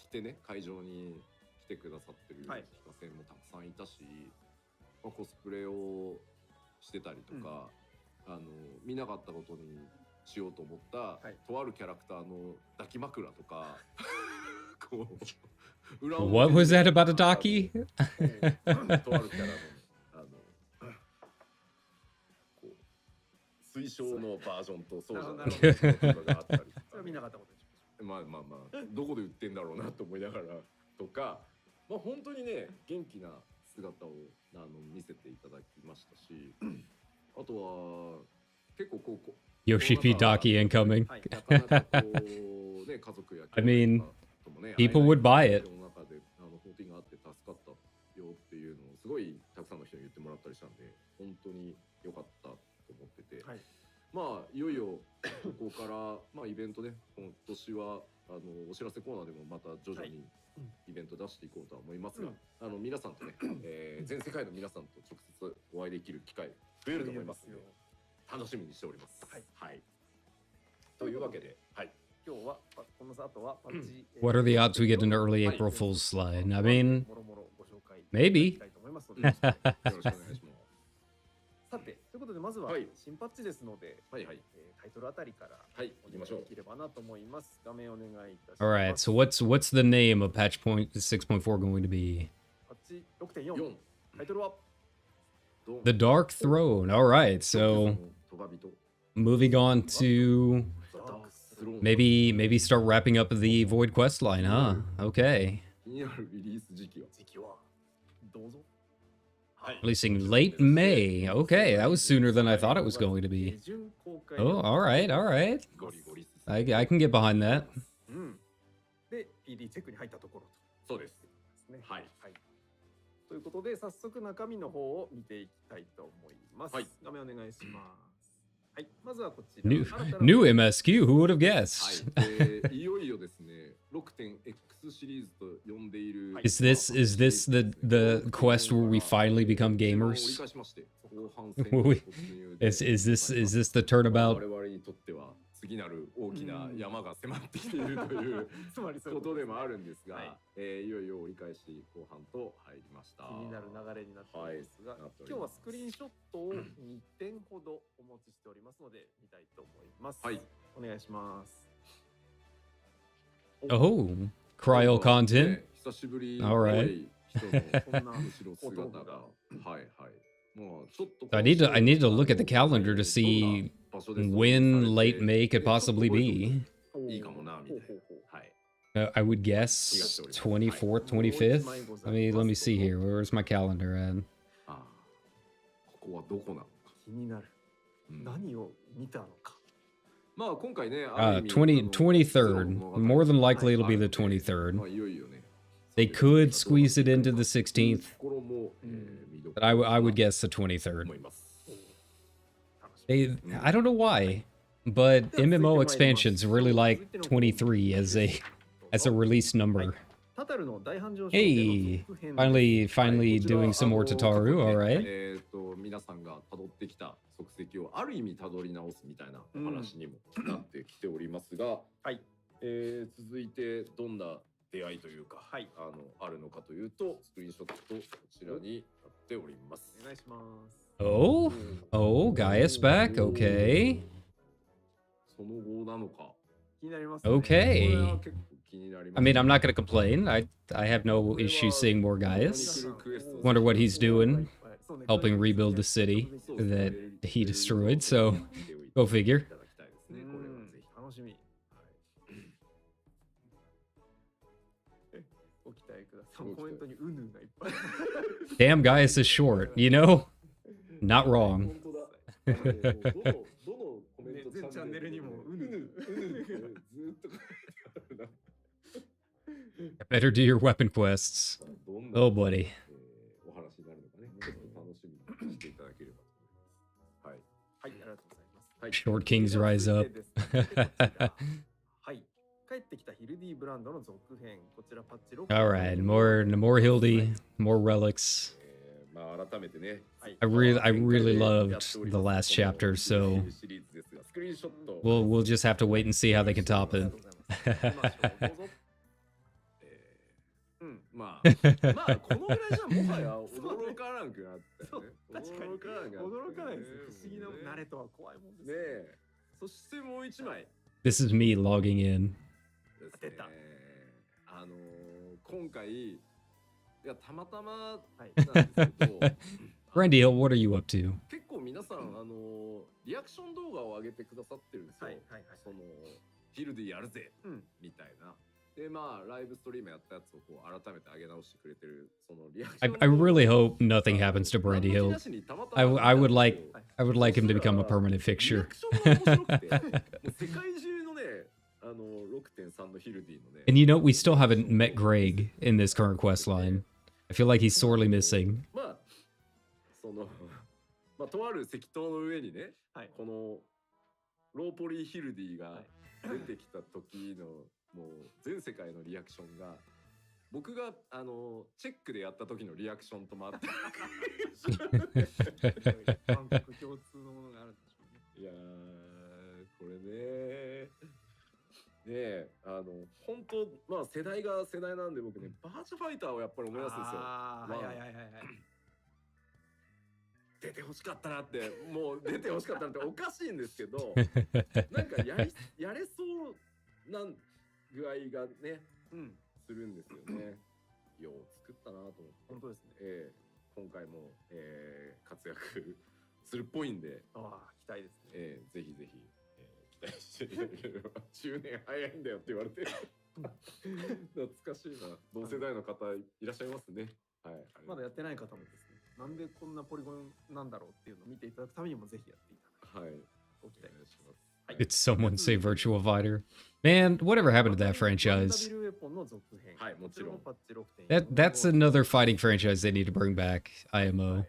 てね、会場に来てくださってるはい非課線もたくさんいたし、まあ、コスプレをしてたりとか、見なかったことにしようと思った、はいとあるキャラクターの抱き枕とかこう裏 What was that about a Daki? とあるキャラのこう推奨のバージョンとそうじゃないのとかがあったりとかそれは見なかったことにしましょう。まあどこで売ってんだろうなと思いながらとか、まあ本当にね元気な姿を見せていただきましたし、あとは結構こうYoshiP Daki incoming. はい。なかなかこうね家族や I mean, ともね people would buy it. 世の中で14があって助かったよっていうのをすごいたくさんの人に言ってもらったりしたんで、本当に良かったと思ってて、はい。まあいよいよここからまあイベントね、今年はお知らせコーナーでもまた徐々にイベント出していこうとは思いますが、皆さんとね、全世界の皆さんと直接お会いできる機会増えると思いますので、楽しみにしております。はい。はい。というわけで、はい。今日はこの後はパッチ。 What are the odds we get an early April Fool's slide? I mean, もろもろご紹介 maybe. いただきたいと思いますのでよろしくお願いします。よろしくお願いします。さて、ということでまずははい新パッチですので、はいはい。タイトルあたりからはい、お行きましょう願いで。きればなと思います。画面お願いいたします。 All right, so what's the name of patch point 6.4 going to be? パッチ 6.4 4。タイトルは The Dark Throne. All right, so moving on to maybe start wrapping up the Void quest line, huh? Okay. 気になるリリース時期は時期はどうぞ。はい。 Releasing late May. Okay, that was sooner than I thought it was going to be. 下旬公開 Oh, all right, all right. ゴリゴリ I can get behind that. うん。で、PD チェックに入ったところそうです。ですね。はい。はい。ということで、早速中身の方を見ていきたいと思います。はい。画面お願いします。はい。まずはこちら。 New 新たな new MSQ. Who would have は guessed? い。いよいよですね、6.X シリーズと呼んでいる。Is this the quest where we finally become 折り gamers? 返しまして、後半 Is this the turnabout? 我々にとっては次なる大きな山が迫ってきているというつまりそういうことでもあるんですが、はいいよいよ折り返し後半と入りました。気になる流れになっておりますが、はいなっております今日はスクリーンショットを2点ほどお持ちしておりますので見たいと思います。はい。お願いします。 Oh, cryo content. ね久しぶり Alright 人のこんな後ろ姿がはいはい。まあちょっと I need to look at the calendar to see when late May could possibly be. いいかもなみたいな。はい。 I would guess 24th, 25th. Let me see here. Where's my calendar at? ああ、ここはどこなのか。気になる。うん何を見たのか。まあ今回ね、 23rd. More than likely it'll be the 23rd. まあいよいよね。 They could squeeze it into the 16th, ところも見どこ but I would guess the 23rd. 思います。 I don't know why, but MMO expansions really like 23 as a release number. タタルの大繁盛商店の Hey, 続編 finally doing some more Tataru. All right. 皆さんが辿ってきた足跡をある意味辿り直すみたいなお話にもなってきておりますが、はい。続いてどんな出会いというか、はいあるのかというと、スクリーンショットこちらになっております。お願いします。 Oh, oh, Gaia's back. Okay. その後なのか。気になりますね。これ Okay. は結構気になります。 I mean, I'm not gonna complain. I have no issue seeing more Gaius. Wonder what he's doing, helping rebuild the city that he destroyed. So, go figure. 楽しみ。ご期待ください。コメントにうぬがいっぱい。 Damn, Gaius is short. You know, not wrong. 本当だ。どのコメント全チャンネルにもうぬずーっと書いてあるな。 Better do your weapon quests. どんな Oh, buddy. お話になるのかね、ちょっと楽しみにしていただければと思います。はい。はい、ありがとうございます。はい。 Short kings rise up. はい。帰ってきたヒルディブランドの続編。こちらパッチ6。 All right, more Hildy, more relics. まあ改めてね。 I really loved the last chapter, so we'll just have to wait and see how they can top it. まあこのぐらいじゃもはや驚かなくなったよね。確かに驚かないです。不思議な慣れとは怖いもんです。ねえ。そしてもう一枚。 This is me logging in. 出た。今回いやたまたまなんですけど。Randy Hill, what are you up to? 結構皆さんリアクション動画を上げてくださってるんですよ。そのヒルディやるぜみたいな。でまあライブストリームやったやつをこう改めて上げ直してくれてるそのリアクション。I really hope nothing happens to Randy Hill. I would like him to become a permanent fixture. 世界中のね6.3 のヒルディのね。 And you know, we still haven't met Greg in this current quest line. I feel like he's sorely missing. まあそのまあとある石塔の上にね、このローポリーヒルディが出てきた時のもう全世界のリアクションが僕がチェックでやった時のリアクションともあって感覚共通のものがあるんでしょうね。いやこれね本当まあ世代が世代なんで僕ねバーチャファイターをやっぱり思い出すんですよ。出てほしかったなってもう出てほしかったなっておかしいんですけどなんかやれそうな具合がね、するんですよね。よう作ったなと思って。本当ですね。今回も、活躍するっぽいんで、期待ですね。ぜひぜひ、期待していただければ。10年早いんだよって言われて懐かしいな。同世代の方いらっしゃいますね。はい。まだやってない方もですね、なんでこんなポリゴンなんだろうっていうのを見ていただくためにもぜひやっていただきたい。はい。ご期待します。Did someone say Virtual Fighter? Man, whatever happened to that franchise? That's another fighting franchise they need to bring back, IMO.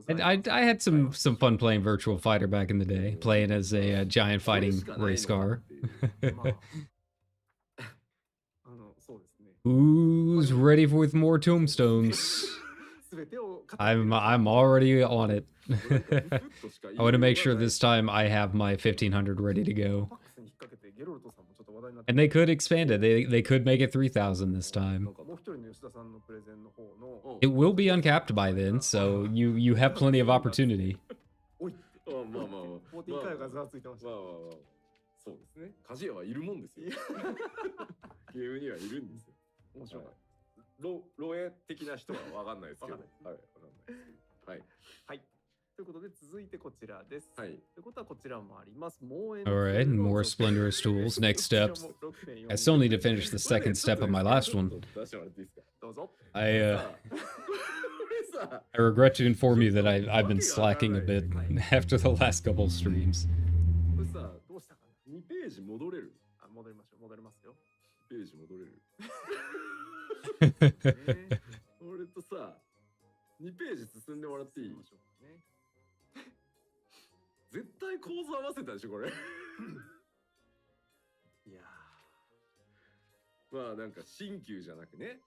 And I had some fun playing Virtual Fighter back in the day, playing as a giant fighting race car. Who's ready with more tombstones? I'm already on it. I want to make sure this time I have my 1500 ready to go. And they could expand it. They could make it 3000 this time. It will be uncapped by then, so you have plenty of opportunity. そうですね。鍛冶屋はいるもんですよ。ゲームにはいるんですよ。面白い。漏洩的な人はわかんないですけど。はい。わかんないです。はい。はい。ということで続いてこちらです。はい。ということはこちらもあります。Alright, more splendorous tools. Next step. I still need to finish the second step of my last one. I regret to inform you that I've been slacking a bit after the last couple of streams. これさ、どうしたかな ?2 ページ戻れる？戻りましょう。戻りますよ。ページ戻れる？俺とさ、2ページ進んでもらっていい？絶対構造合わせたでしょこれ。いやまあなんか新旧じゃなくね、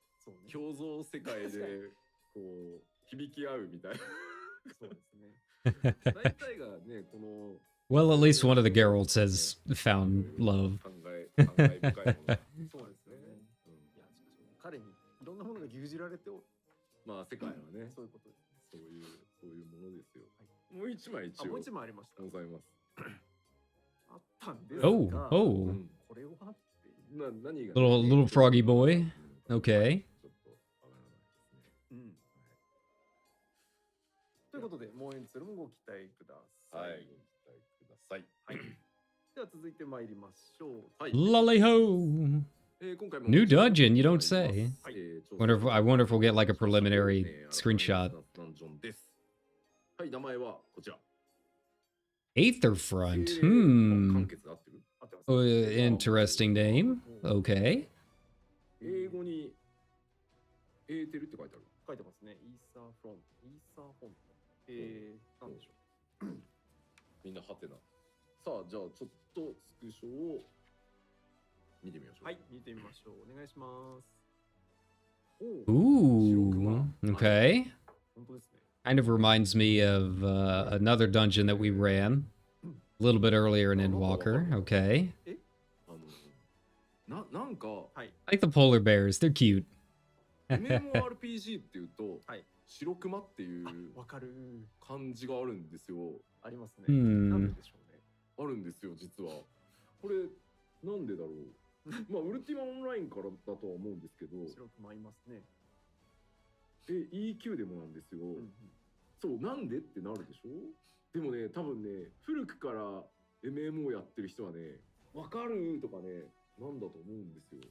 共造世界でこう響き合うみたいな。そうですね。大体がねこの。Well, at least one of the Geralts has found love. 考え感慨深いものが。そうですね。いや、しかし彼にいろんなものが牛耳られておまあ世界はね、そういうことです。そういうものですよ。もう一枚一応もう一枚ありました。ございます。あったんですが、 Oh, oh. うんこれはっていう。何が Little froggy boy. Okay. ちょっとわからないですね。うんということで、もう一つもご期待ください。はい、ご期待ください。では続いて参りましょう。はい。 Lolly ho. 今回も New dungeon, you don't say. はい I wonder if we'll get like a preliminary screenshot. ダンジョンです。はい、名前はこちら。 Aetherfront. 完 Hmm. 結合ってる？合ってます。 Interesting name. Okay. 英語にエーテルって書いてある。書いてますね。イーサーフォント。なんでしょみんなハテナ。さあ、じゃあちょっとスクショを見てみましょう。う。はい、見てみましょう。お願いします。 Ooh. Okay. 本当ですね。 Kind of reminds me of another dungeon that we ran a little bit earlier in Endwalker. Okay. なんかはい。 I like the polar bears. They're cute. MMORPG っていうと、はい白熊っていうわかる。感じがあるんですよ。ありますね。うんなんででしょうね。あるんですよ、実は。これ、なんでだろう。まあ、ウルティマオンラインからだとは思うんですけど、白く舞いますね。EQ でもなんですよ。うんうん。そう、なんでってなるでしょ。でもね、多分ね、古くから MMO やってる人はね、わかるとかね、なんだと思うんですよ。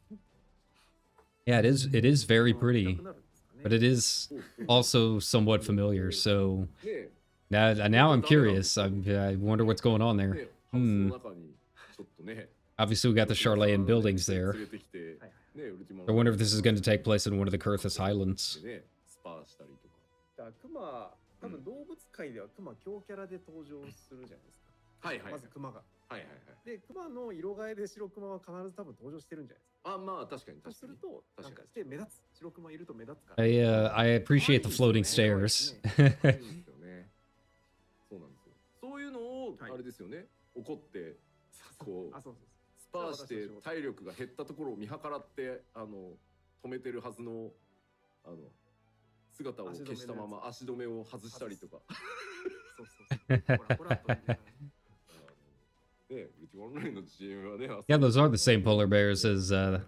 Yeah, it is very pretty, なるんですかね but it is そうそう also somewhat familiar. So ね now I'm curious. I wonder what's going on ね there. ハウスの中にちょっとね、 Obviously, we got the Charlayan buildings there. 連れてきて、ね、ウルティマ I wonder if this is going to take place in one of the Kurthus Highlands. でね、スパーしたりとか。だからクマ、多分動物界ではクマ強キャラで登場するじゃないですか。はいはいはいまずクマが。はいはいはい。で、クマの色替えで白クマは必ず多分登場してるんじゃないですか。あ、まあ確かにそう確かに。すると、確かになんかして目立つ。白クマいると目立つから。 I appreciate the floating そう stairs. なんですよね。そうなんですよ。そういうのを、はいあれですよね。怒ってこうあ、そうそうスパーして体力が減ったところを見計らって止めてるはずの姿を消したまま足止めを外したりとか。そう。そうそうそう。ほらほらというね、ウルティマオンラインの GM はね。 Yeah, those are the same polar bears as the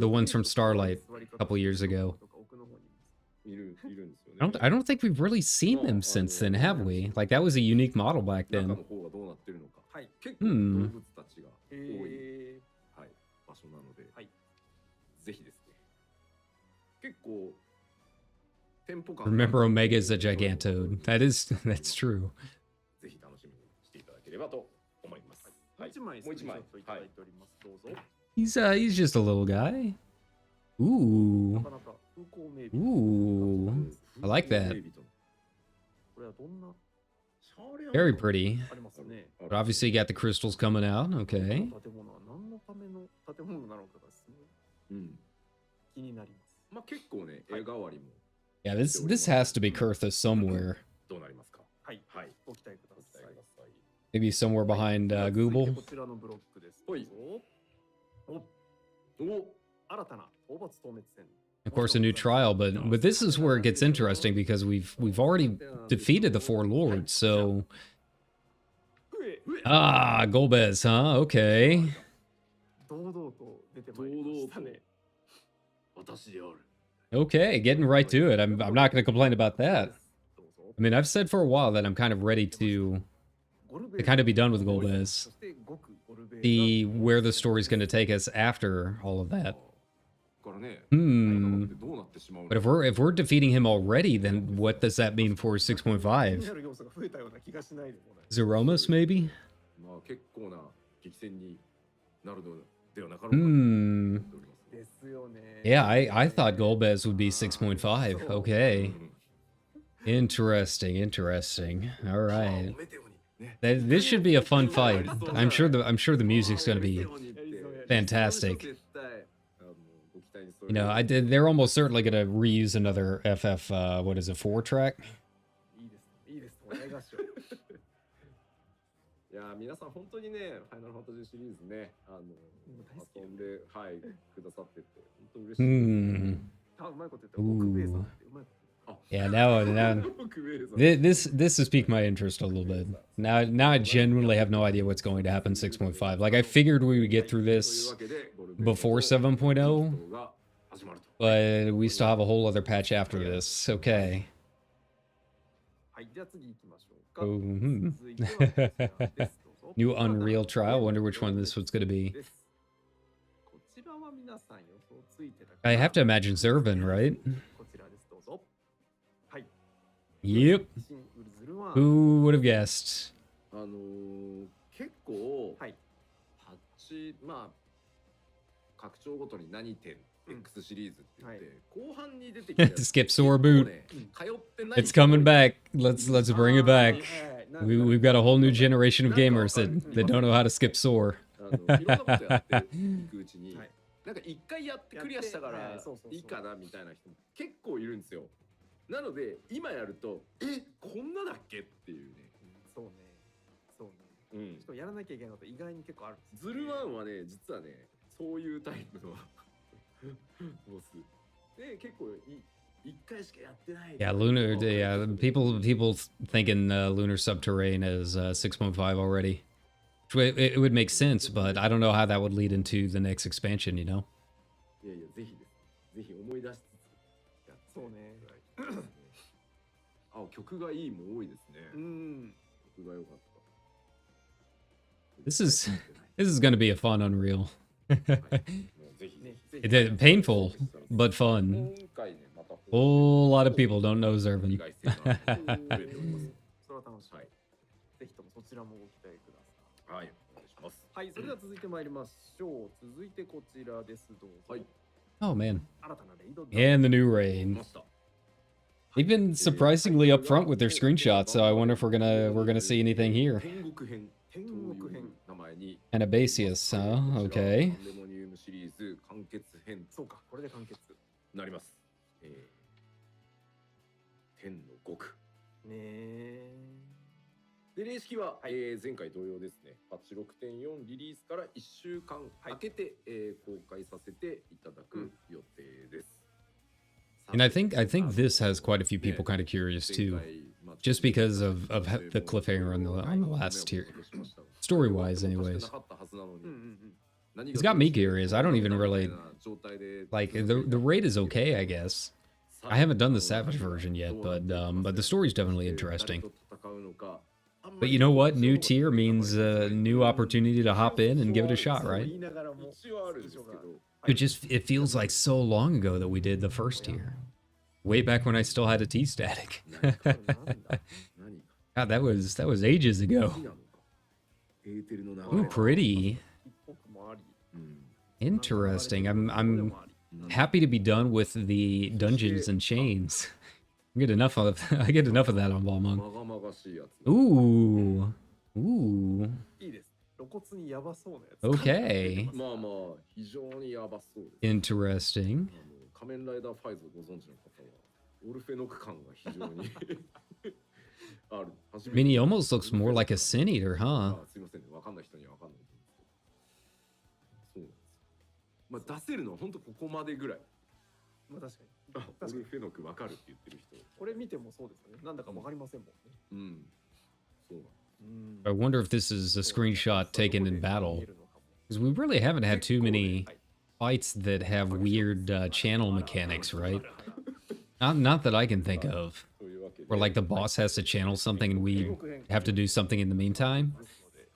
ones from Starlight a couple years ago. いるんですよね。I don't think we've really seen them since then, have we? Like that was a unique model back 中 then. の方がどうなってるのか。はい。結構動物たちが多い、はい、場所なので、はいぜひですね。結構テンポ感 Remember, Omega is a gigantode. That's true. ぜひ楽しみにしていただければと思います。もう一枚もう一枚スクリーンショットいただいております。どうぞ。 He's just a little guy. な Ooh, かなか風光明媚。 ooh, I like that. これはどんな Very pretty. ありますね。 But obviously, you got the crystals coming out. こ Okay. の建物は何のための建物なのかがすごいうん。気になります。まあ結構ね、絵代わりも Yeah, this has to be Kurthus somewhere. どうなりますか。はい。はい。ご期待くだご期さい。待ください。 Maybe somewhere behind 続いて Google. こちらのブロックです。はいどうぞお、新たな討伐透滅戦。 Of course, a new trial, but this is where it gets interesting because we've already defeated the four lords. So うえ Golbez, huh? Okay. 堂々と出てまいりましたね。私である。 Okay, getting right to it. I'm not going to complain about that. どうぞ I mean, I've said for a while that I'm kind of ready to kind of be done with Golbez. そして極ゴルベー See where the story's going to take us after all of that. からね、 Hmm. どうなってしまうの But if we're defeating him already, then what does that mean for 6.5? 気になる要素が増えたような気がしないでもない。 Zeromus, maybe? まあ結構な激戦になるのではなかろうかと思 Hmm. っております。ですよね。 Yeah, I thought Golbez would be 6.5. Okay. Interesting, interesting. All right. This should be a fun fight. I'm sure the music's going to be fantastic. You know, they're almost certainly going to reuse another what is it, 4 track? いいです。いいです。お願いします。いやー皆さん本当にね、ファイナルファンタジーシリーズね、遊んで、はい、くださってて、本当嬉しい。Hmm. あ、うまいこと言った。奥ベイさんってうまいこと Yeah, now this has piqued my interest a little bit. Now I genuinely have no idea what's going to happen 6.5. Like I figured we would get through this before 7.0, but we still have a whole other patch after this. Okay. はい、じゃあ次行きましょうか。 Oh, 続いてはこちらですどうぞ New Unreal trial. Wonder which one this one's going to be. ですこちらは皆さん予想ついてたか I have to imagine Zervin, right? こちらですどうぞ。はい。 Yep. 新ウルズルワン。 Who would have guessed? 結構、はい。パッチ、まあ、拡張ごとに何点、X シリーズって言って、後半に出てきたやつ Skip Sore Boot. ね通ってない It's coming back. Let's bring it back. We've got a whole new generation of gamers that don't know how to skip Sore. いろんなことやっていくうちに、はいなんか一回やってクリアしたからやってそうそうそういいかなみたいな人も結構いるんですよ。なので今やるとこんなだっけっていうね。そうね。そうね。しかもやらなきゃいけないこと意外に結構あるんですよね。ズルワンはね実はねそういうタイプのボスで結構一回しかやってない。 Yeah, Lunar. Yeah, people thinking Lunar Subterrane is 6.5 already. It would make sense, but I don't know how that would lead into the next expansion. You know. いやいやぜひです。ぜひ思い出しつつやってそうね。あ曲がいいも多いですね。うん。曲が良かった。 This is going to be a fun Unreal. ぜひね、ぜひ It's painful but fun. 今回ねまた Whole lot of people don't know 意 Zervin. 外性が増えております。それは楽しみ。はいぜひともそちらもご期待ください。はい、お願いします。はい、それでは続いてまいりましょう。続いてこちらです。どうぞ。はい。 Oh man. 新たなレイド。 And the new 来 rain. ました。 They've been surprisingly upfront with their screenshots, so I wonder if we're gonna see anything here. 天国編天と国編いう。名前に。 Anabasius, huh? Okay. パンデモニウムシリーズ完結編そうか、これで完結。となります。天の極。ねえ。で、例式は、前回同様ですね。パッチ 6.4 リリースから1週間空けて、公開させていただく予定です。 And I think this has quite a few people kind of curious too, just because of the cliffhanger on the last tier. Story-wise, anyways. うんうんうん。 It's got me curious. I don't even really like the raid is okay, I guess. I haven't done the Savage version yet, but the story's definitely interesting. But you know what? New tier means a new opportunity to hop in and give it a shot, right? It feels like so long ago that we did the first tier. Way back when I still had a T static. God, that was ages ago. Ooh, pretty. Interesting. I'm happy to be done with the dungeons and chains. I get enough of that on Balmung. Ooh. Ooh. いいです。露骨にやばそうなやつ。 Okay. まあまあ非常にやばそうです。 Interesting. 仮面ライダーファイズをご存知の方はオルフェノク感が非常にある。 I mean, he almost looks more like a Sin Eater, huh? すいませんね、わかんない人にはわかんないと思うんですけど。そうなんです。まあ出せるのは本当ここまでぐらい。まあ確かに。オルフェノクわかるって言ってる人。これ見てもそうですよね。なんだかわかりませんもんね。うん。そうなんです。 I wonder if this is a screenshot taken in battle. Because we really haven't had too many fights that have weird channel mechanics, right? Not that I can think of. というわけで Where like the boss has to channel something and we have to do something in the meantime.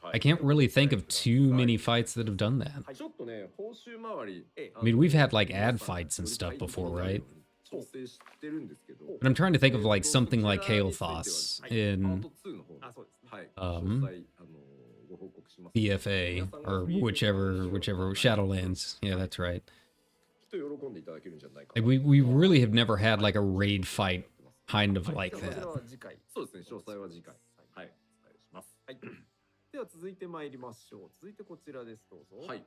I can't really think of too many fights that have done that. ちょっとね、報酬回り、 I mean, we've had like ad fights and stuff before, right? 調整してるんですけど、 But I'm trying to think of like something like Kael'thas パー in ト2の方あ、そうですね。はい、 Um, 詳細ご報告します。 BFA or whichever Shadowlands. Yeah, that's right. きっと喜んでいただけるんじゃないか Like な。 we really have never had like a raid fight kind of like それ that. は次回。そうですね、詳細は次回。はい、お伝えします。はい。では続いて参りましょう。続いてこちらです。どうぞ。はい。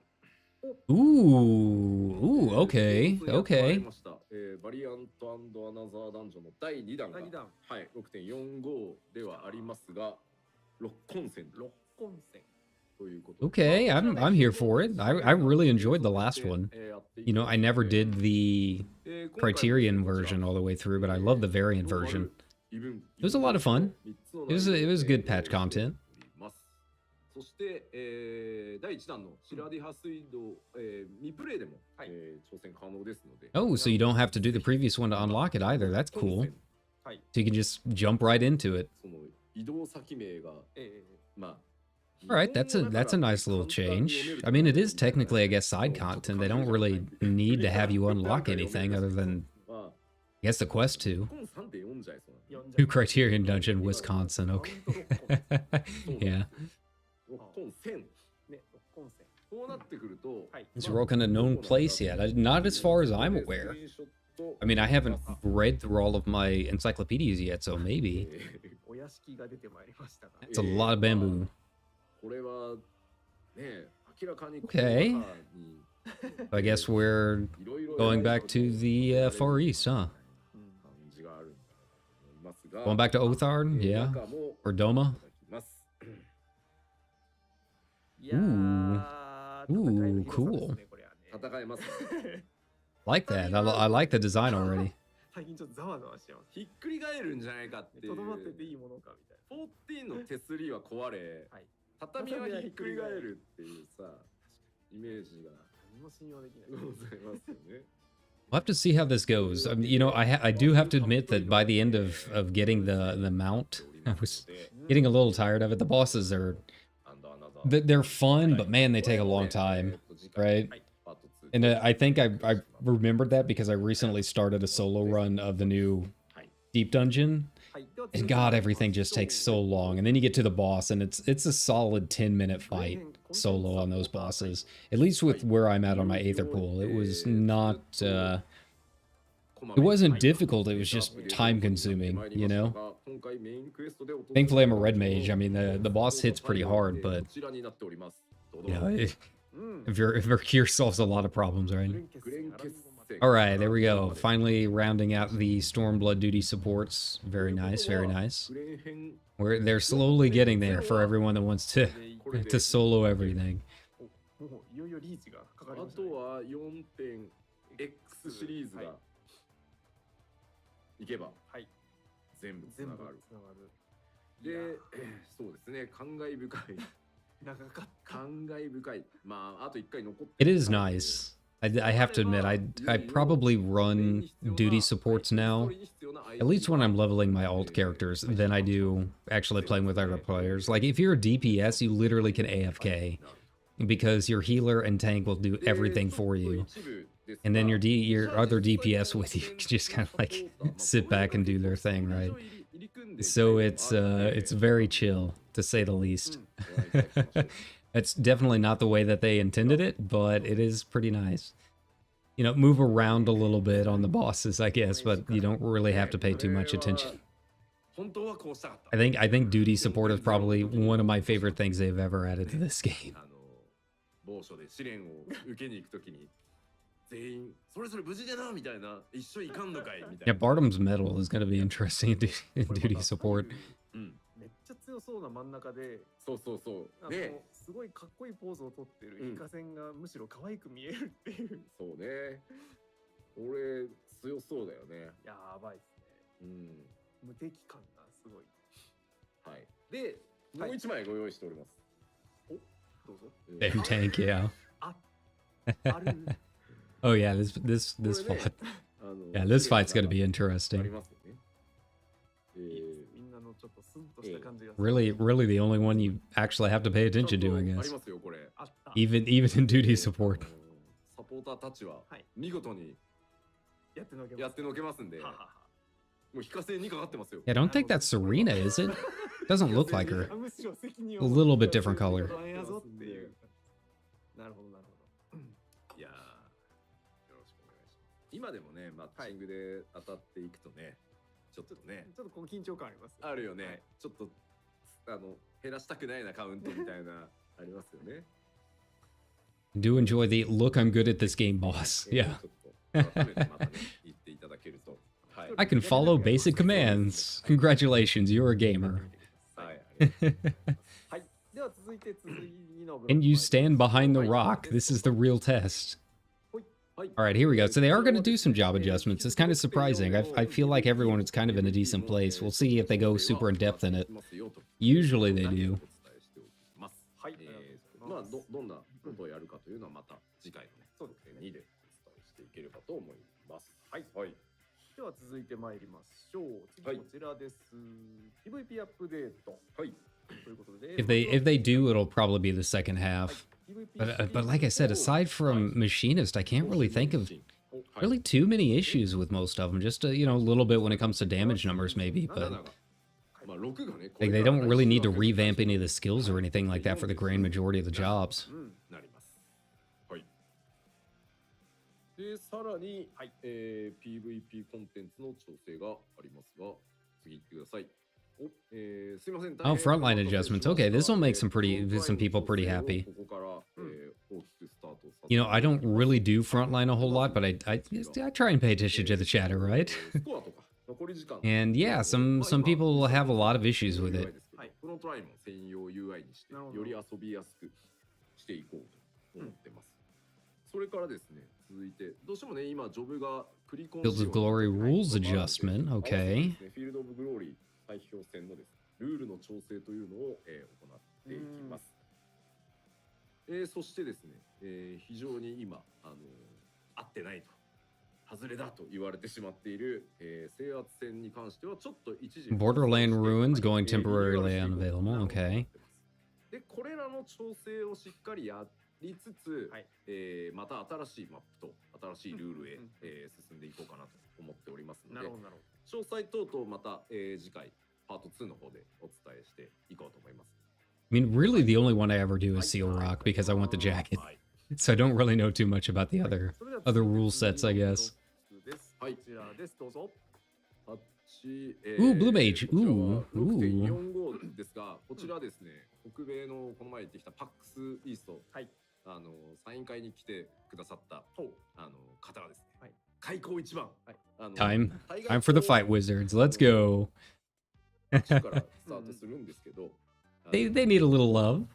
Ooh, okay, やってまいり okay. ましたバリアント&アナザーダンジョンの第2弾が、第2弾。はい、6.45 ではありますが、6混戦と混戦。 ということで Okay, I'm here for it. I really enjoyed the last one. You know, I never did the Criterion version all the way through, but I love the variant version. It was a lot of fun. It was good patch content. そして、第1弾のシラディハスイド、未プレイでも、挑戦可能ですので。 Oh, so you don't have to do the previous one to unlock it either. That's cool. So you can just jump right into it. その移動先名が、まあ All right, that's a nice little change. I mean, it is technically, I guess, side content. They don't really need to have you unlock anything other than, I guess, the quest to. New Criterion Dungeon, Wisconsin. Okay. Yeah. Is Rokan a known place yet? Not as far as I'm aware. I mean, I haven't read through all of my encyclopedias yet, so maybe. It's a lot of bamboo. Okay. I guess we're going back to the Far East, huh? Going back to Othard? Yeah. Or Doma? Ooh, cool. Like that. I like the design already. 最近ちょっとざわざわしてます。ひっくり返るんじゃないかっていう。とどまってていいものかみたいな。14の手すりは壊れ、畳はひっくり返るっていうさ、イメージが何も信用できない。ございますよね。We'll have to see how this goes. I mean, you know, I do have to admit that by the end of getting the mount, I was getting a little tired of it. The bosses are they're fun, but man, they take a long time, right? And I think I remembered that because I recently started a solo run of the new Deep Dungeon. And God, everything just takes so long. And then you get to the boss, and it's a solid 10-minute fight solo on those bosses. At least with where I'm at on my Aether Pool. It was not... it wasn't difficult, it was just time-consuming, you know? Thankfully, I'm a red mage. I mean, the boss hits pretty hard, but... Yeah, if Cure solves a lot of problems, right? Alright, there we go. Finally rounding out the Stormblood duty supports. Very nice, very nice. They're slowly getting there for everyone that wants to solo everything. いよいよリーチがかかりましたね。あとは 4.X シリーズがいけば全部つながる。で、そうですね、感慨深い。長かった。感慨深い。まあ、あと1回残って。 It is nice. I have to admit, I probably run duty supports now, at least when I'm leveling my alt characters, than I do actually playing with other players. Like, if you're a DPS, you literally can AFK, because your healer and tank will do everything for you. And then your other DPS with you can just kind of like sit back and do their thing, right? So it's very chill, to say the least. It's definitely not the way that they intended it, but it is pretty nice. You know, move around a little bit on the bosses, I guess, but you don't really have to pay too much attention. I think duty support is probably one of my favorite things they've ever added to this game. Yeah, Bartom's medal is going to be interesting in duty support. めっちゃ強そうな真ん中で、そうそうそう。で、すごいかっこいいポーズをとってるイカセンがむしろ可愛く見えるっていう。そうね。俺強そうだよね。やばいですね。無敵感がすごい。はい。で、もう一枚ご用意しております。お、どうぞ。Damn tank, yeah. Oh yeah, this fight. Yeah, this fight's gonna be interesting. Really the only one you actually have to pay attention to, I guess. Even in duty support. Yeah, I don't think that's Serena, is it? Doesn't look like her. A little bit different color. 今でもね、マッチングで当たっていくとね、ちょっとね、ちょっとこう緊張感あります。あるよね。ちょっと減らしたくないなカウントみたいなありますよね。Do enjoy the look I'm good at this game, boss. Yeah. I can follow basic commands. Congratulations, you're a gamer. はい。では続いて次のブロック And you 参り stand ます behind the はい rock. This is the real test. はい。 All right, here we go. So they are going to do some job adjustments. It's kind of surprising. I feel like everyone is kind of in a decent place. We'll see if they go super in depth in it. Usually they do. はい、まあどんなことをやるかというのはまた次回のね、そうですね。 2でお伝えしていければと思います。はい。はい。では続いて参りましょう。次はいこちらです。PVP アップデート。はい。ということで、 If they do, it'll probably be the second half. But like I said, aside from Machinist, I can't really think of really too many issues with most of them. Just a little bit when it comes to damage numbers, maybe. But like they don't really need to revamp any of the skills or anything like that for the grand majority of the jobs. なります。はい。で、さらに、PVP コンテンツの調整がありますが、次行ってください。すいません。 Oh, frontline adjustments. Okay, this will make some people pretty happy. ここから、大きくスタートさせて You know, I don't really do frontline a whole lot, but I try and pay attention to the chatter, right? スコアとか残り時間 And yeah, some people will have a lot of issues with it. はい、フロントラインも専用 UI にしてより遊びやすくしていこうと思ってます。それからですね、続いてどうしてもね、今ジョブがクリコン Fields of Glory rules adjustment. Okay. フィールドオブグローリー代表戦のですね、ルールの調整というのを、行っていきます。そしてですね、非常に今合ってないと。外れだと言われてしまっている、制圧戦に関してはちょっと一時 Borderland ruins going temporarily unavailable. Okay. でこれらの調整をしっかりやりつつ、また新しいマップと新しいルールへ、進んでいこうかなと思っておりますので、詳細等々また、次回パート2の方でお伝えしていこうと思います。I mean, really, the only one I ever do is Seal Rock because I want the jacket. So I don't really know too much about the other rule sets, I guess. はい、こちらです。どうぞ。Ooh, Blue Mage. Ooh, ooh. 6.45ですが、こちらですね、北米のこの前行ってきたパックスイースト、サイン会に来てくださった方がですね、開口一番、Time for the fight wizards. Let's go. They need a little love.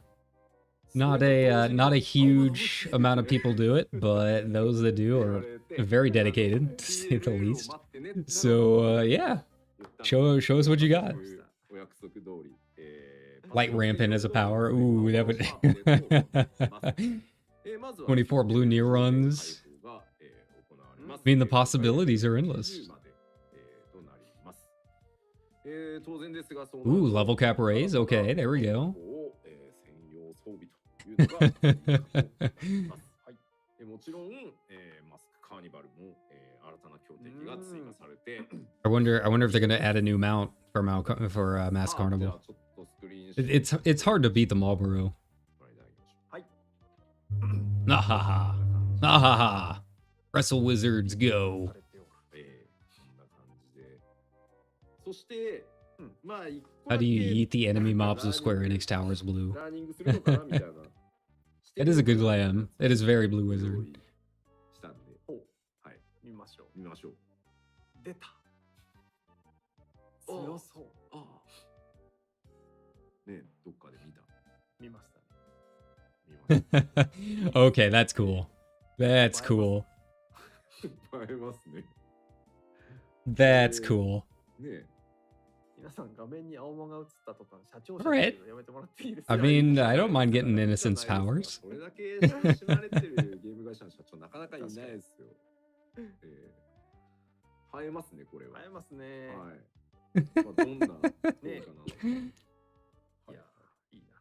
Not a huge amount of people do it, but those that do are very dedicated, to say the least. So yeah, show us what you got. Light rampant as a power. Ooh, that would. 24 blue near runs. I mean, the possibilities are endless. Ooh, level cap raise. Okay, there we go. もちろん、マスクカーニバルも、新たな強敵が追加されて I wonder if they're gonna add a new mount for Mask Carnival. It's hard to beat the Marlboro. Nahaha. Nahaha. Wrestle Wizards go. そして、まあ How do you eat the enemy mobs of Square Enix Towers blue? It is a good glam. It is very Blue Wizard. 見ましょう。見ましょう。出た。強そう。ね、どっかで見た。見ましたね。 Okay, that's cool. That's cool. 映えますね。 That's cool. ね。皆さん画面に青間が映ったとか社長 Alright. やめてもらっていいですか I mean, I don't mind getting Innocence powers. これだけ知られてるゲーム会社の社長なかなかいないですよ。映えますね、これは。映えますね。はい。まあ、どんな効果なのか。いや、いいな。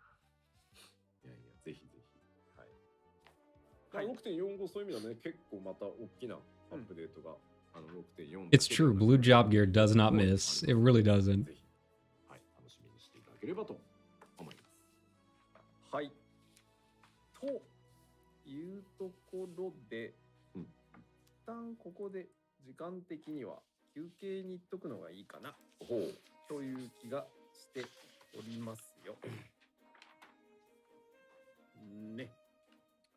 いやいや、ぜひぜひ。はい。6.45 そういう意味ではね、結構また大きなアップデートが、6.4。It's true. Blue Job Gear does not miss. It really doesn't. ぜひ、はい、楽しみにしていただければと思います。はい。というところで、一旦ここで時間的には休憩に行っとくのがいいかなという気がしておりますよ。ね。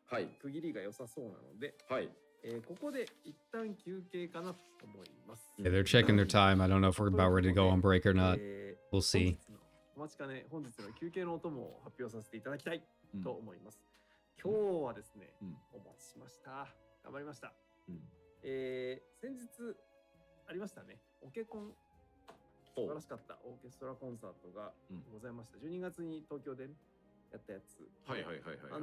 はい。区切りが良さそうなので、はい。ここで一旦休憩かなと思います。Yeah, they're checking their time. I don't know if we're about ready to go on break or not. We'll see. お待ちかね、本日の休憩のお供を発表させていただきたいと思います。今日はですね、お待ちしました。頑張りました。先日ありましたね、オケコン、素晴らしかったオーケストラコンサートがございました。12月に東京でね、やったやつ。はいはいはいはい。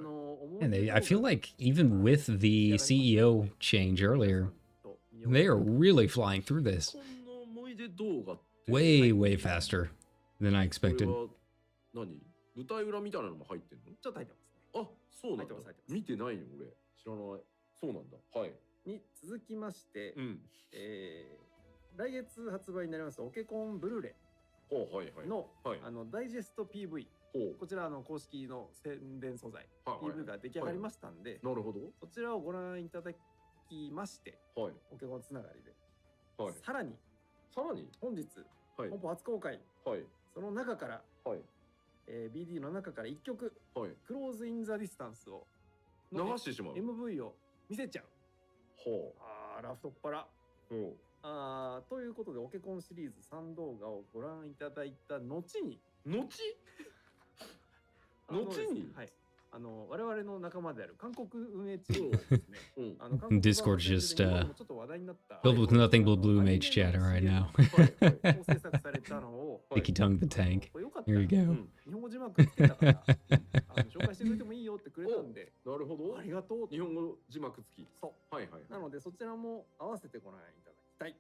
And I feel like even with the CEO change earlier, they are really flying through this. この思い出動画って Way, way faster than I こ expected. れは何舞台裏みたいなのも入ってんの？ちょっと入ってますね。あ、そうなんだ。入ってます。見てないよ俺。知らない。そうなんだ。はい。に続きまして、来月発売になりますオケコンブルーレイの、ダイジェスト PV、こちら公式の宣伝素材、PV が出来上がりましたんで、なるほど。そちらをご覧いただきまして、オケコンつながりで、さらに本日、本邦初公開、その中から、BD の中から1曲、クローズ・イン・ザ・ディスタンスを流してしまう MV を見せちゃう。ラフトっ腹。ということで、オケコンシリーズ3動画をご覧いただいた後に、はい、我々の仲間である韓国運営チームですね。Discord's just filled with nothing but blue mage chatter right now. 制作されたのを Sticky tongue the tank. Here you go. 日本語字幕つけたから紹介してくれてもいいよってくれたんで、なるほど。ありがとう。日本語字幕付き。そう。なのでそちらも合わせてご覧いただきたい。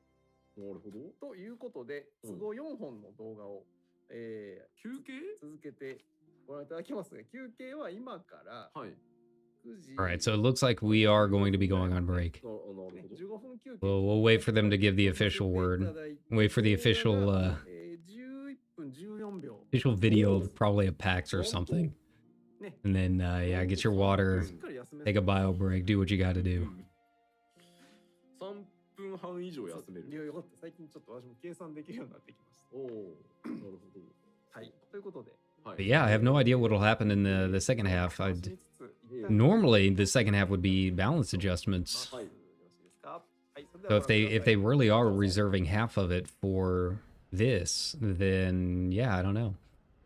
なるほど。ということで、都合4本の動画を休憩続けてご覧いただきますが、休憩は今から9時。All right, so it looks like we are going to be going on break. 15分休憩。We'll wait for them to give the official word. Wait for the official official video of probably a PAX or something. And then yeah, get your water, take a bio break, do what you got to do. 3分半以上休める。いや、よかった。最近ちょっと私も計算できるようになってきました。おお、なるほど。はい。ということで。But yeah, I have no idea what will happen in the second half. Normally the second half would be balance adjustments. So if they really are reserving half of it for this, then yeah, I don't know.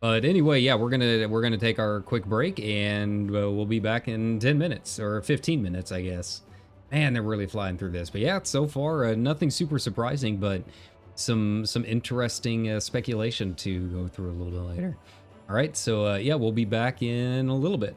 But anyway, yeah, we're gonna take our quick break, and we'll be back in 10 minutes or 15 minutes, I guess. Man, they're really flying through this. But yeah, so far nothing super surprising, but some interesting speculation to go through a little bit later. All right, so yeah, we'll be back in a little bit.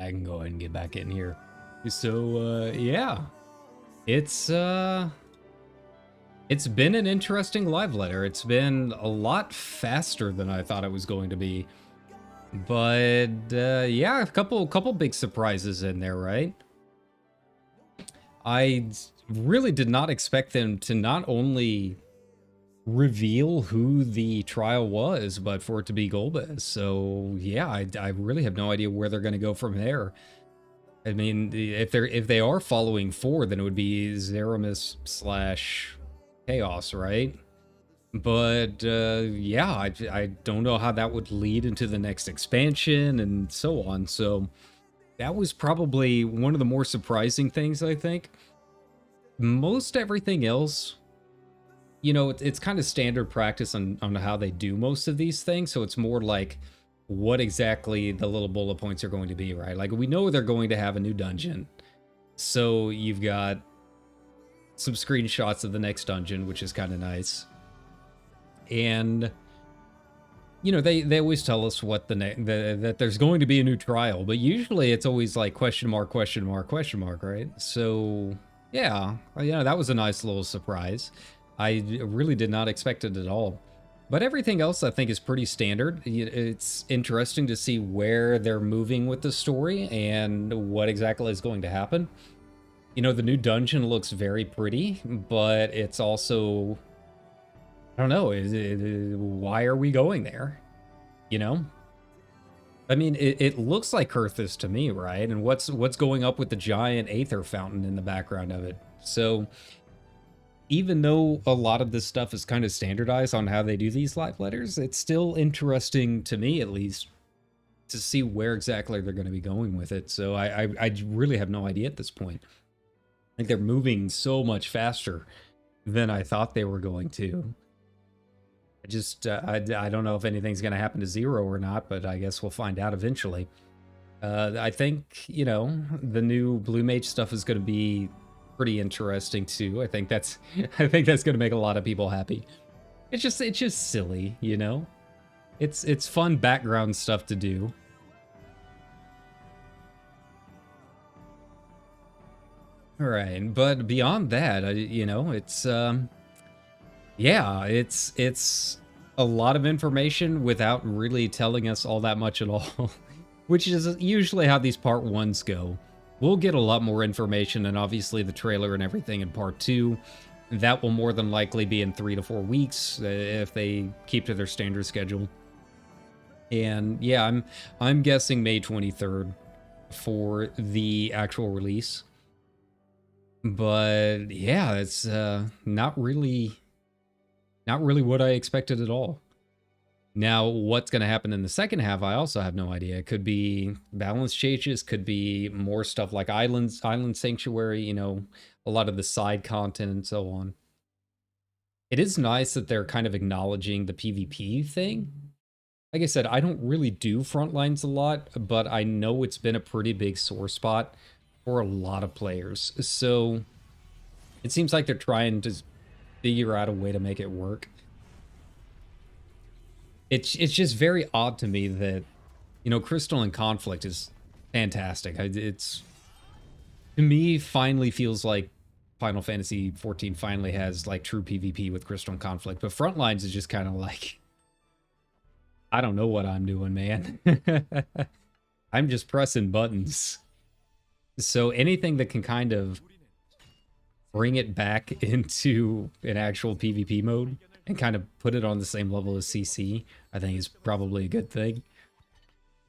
I can go ahead and get back in here. So, yeah. It's been an interesting live letter. It's been a lot faster than I thought it was going to be. But, yeah, a couple big surprises in there, right? I really did not expect them to not only reveal who the trial was, but for it to be Golbez. So yeah, I really have no idea where they're going to go from there. I mean, if they are following 4, then it would be Zeramis / Chaos, right? But yeah, I don't know how that would lead into the next expansion and so on. So that was probably one of the more surprising things, I think. Most everything else, you know, it's kind of standard practice on how they do most of these things. So it's more like what exactly the little bullet points are going to be, right? Like, we know they're going to have a new dungeon. So you've got some screenshots of the next dungeon, which is kind of nice. And, you know, they always tell us what that there's going to be a new trial. But usually it's always like question mark, right? So, yeah, that was a nice little surprise. I really did not expect it at all. But everything else I think is pretty standard. It's interesting to see where they're moving with the story and what exactly is going to happen. You know, the new dungeon looks very pretty, but it's also, I don't know, why are we going there? You know? I mean, it looks like Kurthus to me, right? And what's going up with the giant Aether fountain in the background of it? So even though a lot of this stuff is kind of standardized on how they do these live letters, it's still interesting to me, at least, to see where exactly they're going to be going with it. So I really have no idea at this point. I think they're moving so much faster than I thought they were going to. I just, I don't know if anything's going to happen to Zero or not, but I guess we'll find out eventually. I think, you know, the new Blue Mage stuff is going to be pretty interesting too. I think that's going to make a lot of people happy. It's just silly, you know? It's fun background stuff to do. All right, but beyond that, you know, it's yeah, it's a lot of information without really telling us all that much at all, which is usually how these part 1s go. We'll get a lot more information, and obviously the trailer and everything in part 2. That will more than likely be in 3 to 4 weeks if they keep to their standard schedule. And yeah, I'm guessing May 23rd for the actual release. But yeah, it's not really what I expected at all. Now, what's going to happen in the second half, I also have no idea. It could be balance changes, could be more stuff like Island Sanctuary, you know, a lot of the side content and so on. It is nice that they're kind of acknowledging the PvP thing. Like I said, I don't really do Frontlines a lot, but I know it's been a pretty big sore spot for a lot of players. So it seems like they're trying to figure out a way to make it work. It's just very odd to me that, you know, Crystal and Conflict is fantastic. It's, to me, finally feels like Final Fantasy XIV finally has like true PvP with Crystal and Conflict. But Frontlines is just kind of like, I don't know what I'm doing, man. I'm just pressing buttons. So anything that can kind of bring it back into an actual PvP mode and kind of put it on the same level as CC, I think is probably a good thing.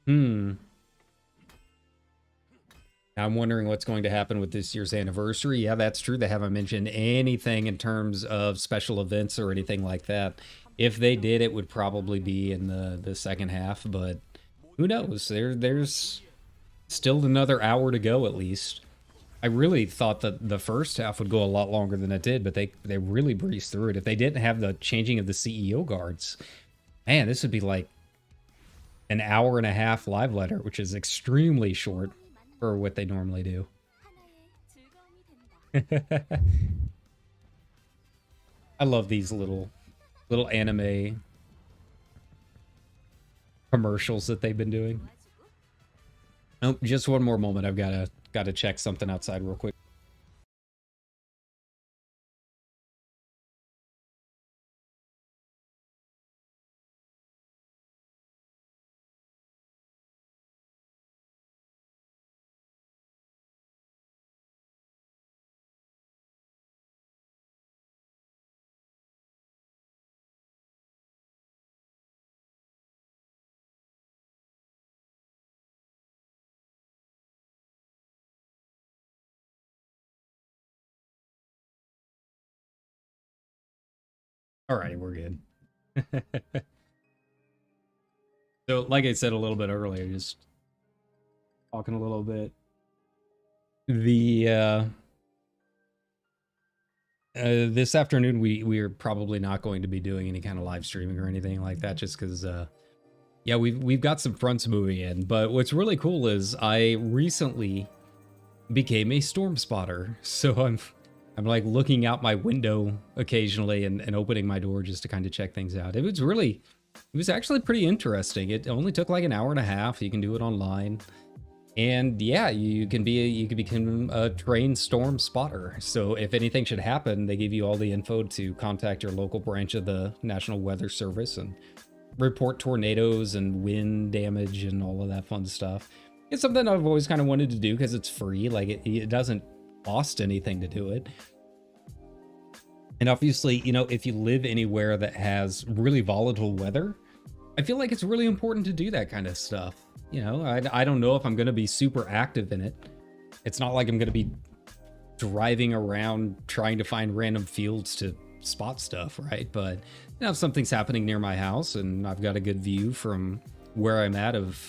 I'm wondering what's going to happen with this year's anniversary. Yeah, that's true. They haven't mentioned anything in terms of special events or anything like that. If they did, it would probably be in the second half, but who knows? There's still another hour to go at least. I really thought that the first half would go a lot longer than it did, but they really breezed through it. If they didn't have the changing of the CEO guards, man, this would be like an hour and a half live letter, which is extremely short for what they normally do. I love these little anime commercials that they've been doing. Oh, just one more moment. I've gotta check something outside real quick. All right, we're good. So, like I said a little bit earlier, just talking a little bit. This afternoon we are probably not going to be doing any kind of live streaming or anything like that, just because yeah, we've got some fronts moving in. But what's really cool is I recently became a storm spotter, so I'm like looking out my window occasionally and opening my door just to kind of check things out. It was actually pretty interesting. It only took like an hour and a half. You can do it online. And yeah, you can become a trained storm spotter. So if anything should happen, they give you all the info to contact your local branch of the National Weather Service and report tornadoes and wind damage and all of that fun stuff. It's something I've always kind of wanted to do because it's free. Like it doesn't cost anything to do it. And obviously, you know, if you live anywhere that has really volatile weather, I feel like it's really important to do that kind of stuff. You know, I don't know if I'm going to be super active in it. It's not like I'm going to be driving around trying to find random fields to spot stuff, right? But you know, if something's happening near my house and I've got a good view from where I'm at of,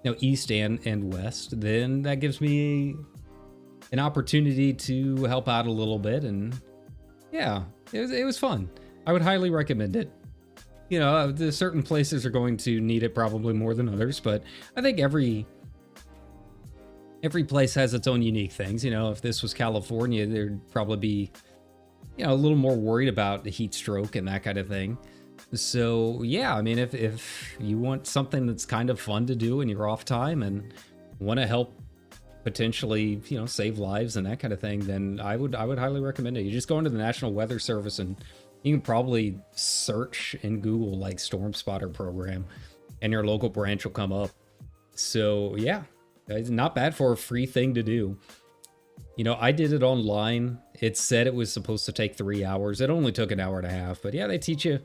you know, east and west, then that gives me an opportunity to help out a little bit. And yeah, it was fun. I would highly recommend it. You know, certain places are going to need it probably more than others, but I think every place has its own unique things. You know, if this was California, there'd probably be, you know, a little more worried about the heat stroke and that kind of thing. So yeah, I mean, if you want something that's kind of fun to do in your off time and want to help potentially, you know, save lives and that kind of thing, then I would highly recommend it. You just go into the National Weather Service and you can probably search in Google like storm spotter program and your local branch will come up. So yeah, it's not bad for a free thing to do. You know, I did it online. It said it was supposed to take 3 hours. It only took an hour and a half, but yeah, they teach you.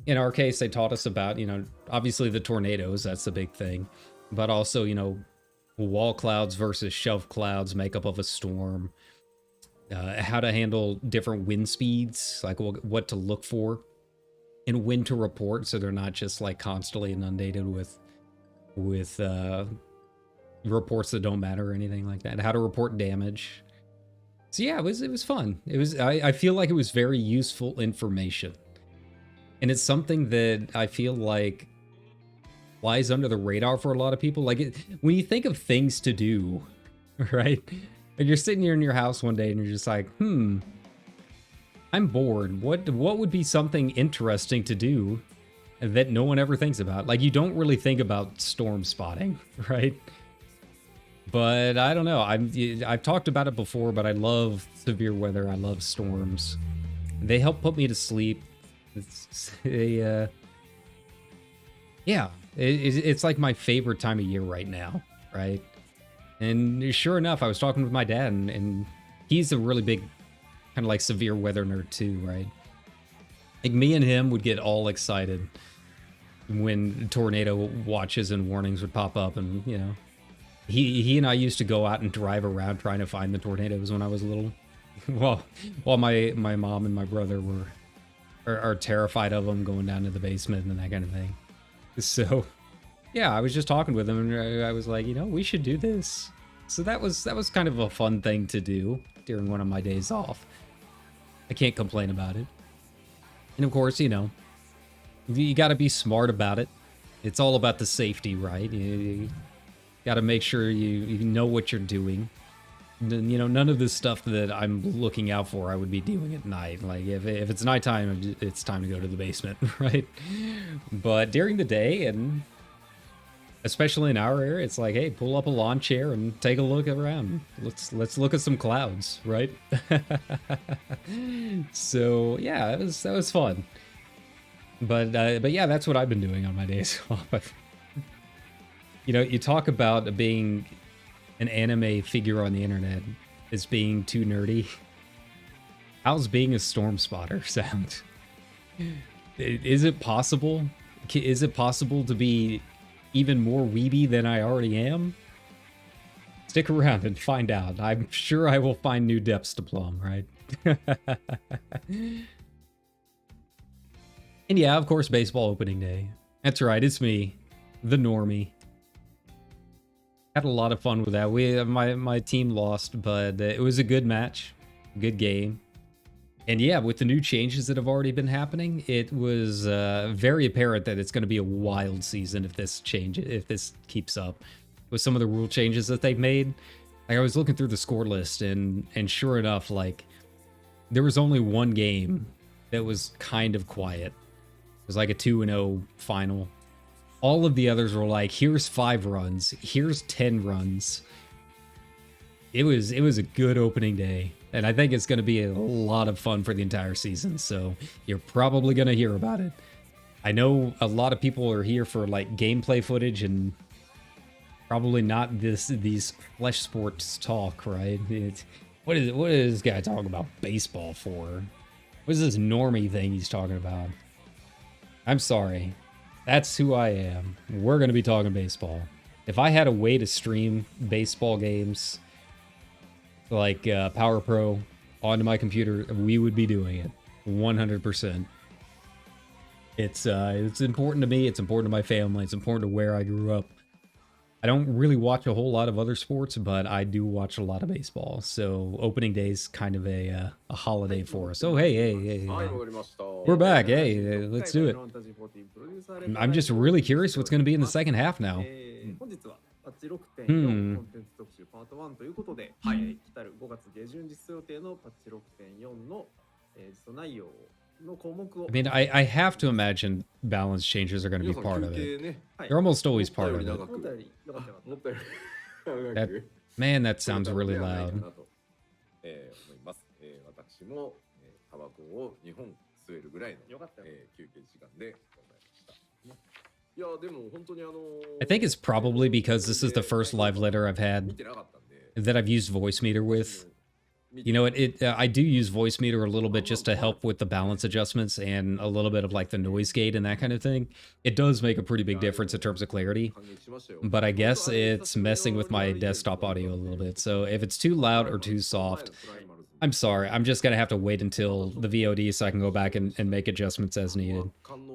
In our case, they taught us about, you know, obviously the tornadoes, that's the big thing, but also, you know, wall clouds versus shelf clouds, makeup of a storm, how to handle different wind speeds, like what to look for and when to report, so they're not just like constantly inundated with reports that don't matter or anything like that. How to report damage. So yeah, it was fun. I feel like it was very useful information, and it's something that I feel like flies under the radar for a lot of people. Like when you think of things to do, right? And you're sitting here in your house one day and you're just like, I'm bored. What would be something interesting to do that no one ever thinks about? Like, you don't really think about storm spotting, right? But I don't know. I've talked about it before, but I love severe weather. I love storms. They help put me to sleep. It's like my favorite time of year right now, right? And sure enough, I was talking with my dad, and he's a really big kind of like severe weather nerd too, right? Like me and him would get all excited when tornado watches and warnings would pop up, and you know, he and I used to go out and drive around trying to find the tornadoes when I was little. While my mom and my brother are terrified of them, going down to the basement and that kind of thing. So yeah, I was just talking with him and I was like, you know, we should do this. So that was kind of a fun thing to do during one of my days off. I can't complain about it. And of course, you know, you got to be smart about it. It's all about the safety, right? You got to make sure you know what you're doing. You know, none of this stuff that I'm looking out for, I would be doing at night. Like if it's nighttime, it's time to go to the basement, right? But during the day, and especially in our area, it's like, hey, pull up a lawn chair and take a look around. Let's look at some clouds, right? So yeah, that was fun. But yeah, that's what I've been doing on my days off. You know, you talk about being an anime figure on the internet as being too nerdy. How's being a storm spotter sound? Is it possible? Is it possible to be even more weeby than I already am? Stick around and find out. I'm sure I will find new depths to plumb, right? And yeah, of course, baseball opening day. That's right, it's me, the normie. Had a lot of fun with that. My team lost, but it was a good match, good game. And yeah, with the new changes that have already been happening, it was very apparent that it's going to be a wild season if this keeps up. With some of the rule changes that they've made, like I was looking through the score list, and sure enough, like there was only one game that was kind of quiet. It was like a 2-0 final. All of the others were like, here's 5 runs, here's 10 runs. It was a good opening day. And I think it's going to be a lot of fun for the entire season, so you're probably going to hear about it. I know a lot of people are here for like gameplay footage and probably not these flesh sports talk, right? What is this guy talking about baseball for? What is this normie thing he's talking about? I'm sorry. That's who I am. We're going to be talking baseball. If I had a way to stream baseball games like Power Pro onto my computer, we would be doing it 100%. It's important to me. It's important to my family. It's important to where I grew up. I don't really watch a whole lot of other sports, but I do watch a lot of baseball. So opening day's kind of a holiday for us. Oh, hey. We're back. Hey, let's do it. I'm just really curious what's going to be in the second half now. パッチ6.4コンテンツ特集パート1ということで、来たる5月下旬実装予定のパッチ6.4の実装内容の項目を I mean, I have to imagine balance changes are going to be part of it. They're almost always part of it. Man, that sounds really loud. 私もタバコを2本吸えるぐらいの休憩時間でございました。 I think it's probably because this is the first live letter I've had that I've used voice meter with. You know, I do use voice meter a little bit just to help with the balance adjustments and a little bit of like the noise gate and that kind of thing. It does make a pretty big difference in terms of clarity, but I guess it's messing with my desktop audio a little bit. So if it's too loud or too soft, I'm sorry, I'm just going to have to wait until the VOD so I can go back and make adjustments as needed.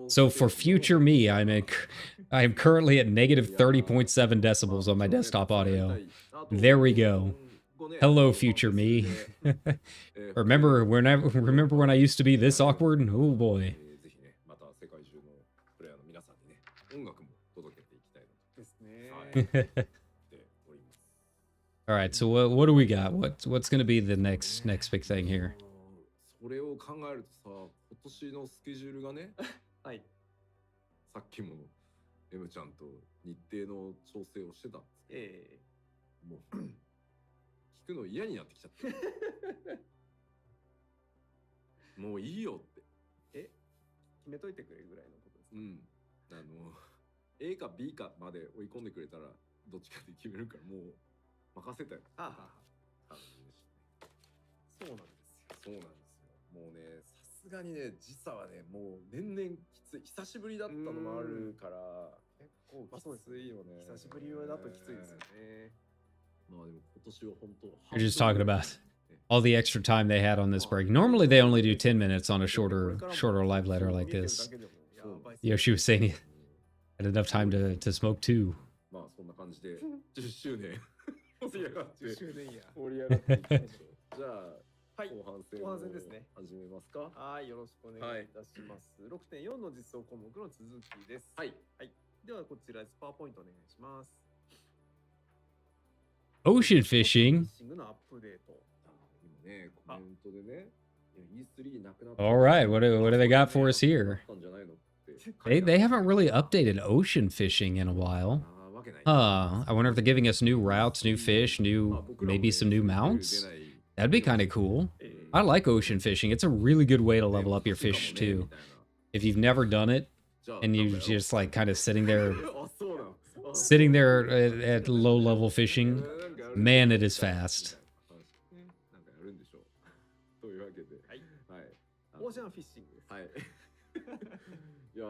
So for future me, I am currently at negative 30.7 decibels on my desktop audio. There we go. Hello, future me. remember when I used to be this awkward? Oh boy. All right, so what do we got? What's going to be the next big thing here? それを考えるとさ、今年のスケジュールがね、はい。さっきも M ちゃんと日程の調整をしてたんですけど、もう聞くの嫌になってきちゃって。もういいよって。決めといてくれるぐらいのことですか。A か B かまで追い込んでくれたらどっちかで決めるからもう任せたよ。そうなんですよ。そうなんですよ。もうね、さすがにね、時差はね、もう年々きつい。久しぶりだったのもあるから、結構きついよね。久しぶりだときついですよね。まあでも今年は本当。You're just talking about all the extra time they had on this break. Normally they only do 10 minutes on a shorter live letter like this. Yoshi was saying he had enough time to smoke too. まあそんな感じで10周年盛り上がって。周年や。盛り上がっていきましょう。じゃあ。はい、後半戦ですね。始めますか。はい、よろしくお願いいたします。6.4 の実装項目の続きです。はい。はい。ではこちらパワーポイントお願いします。Ocean fishing. のアップデート。今ね、コメントでね、E3 なくなった。All right, what do they got for us here? They haven't really updated ocean fishing in a while. I wonder if they're giving us new routes, new fish, maybe some new mounts. That'd be kind of cool. I like ocean fishing. It's a really good way to level up your fish too. If you've never done it and you're just like kind of sitting there at low level fishing, man, it is fast. オーシャンフィッシングです。はい。いや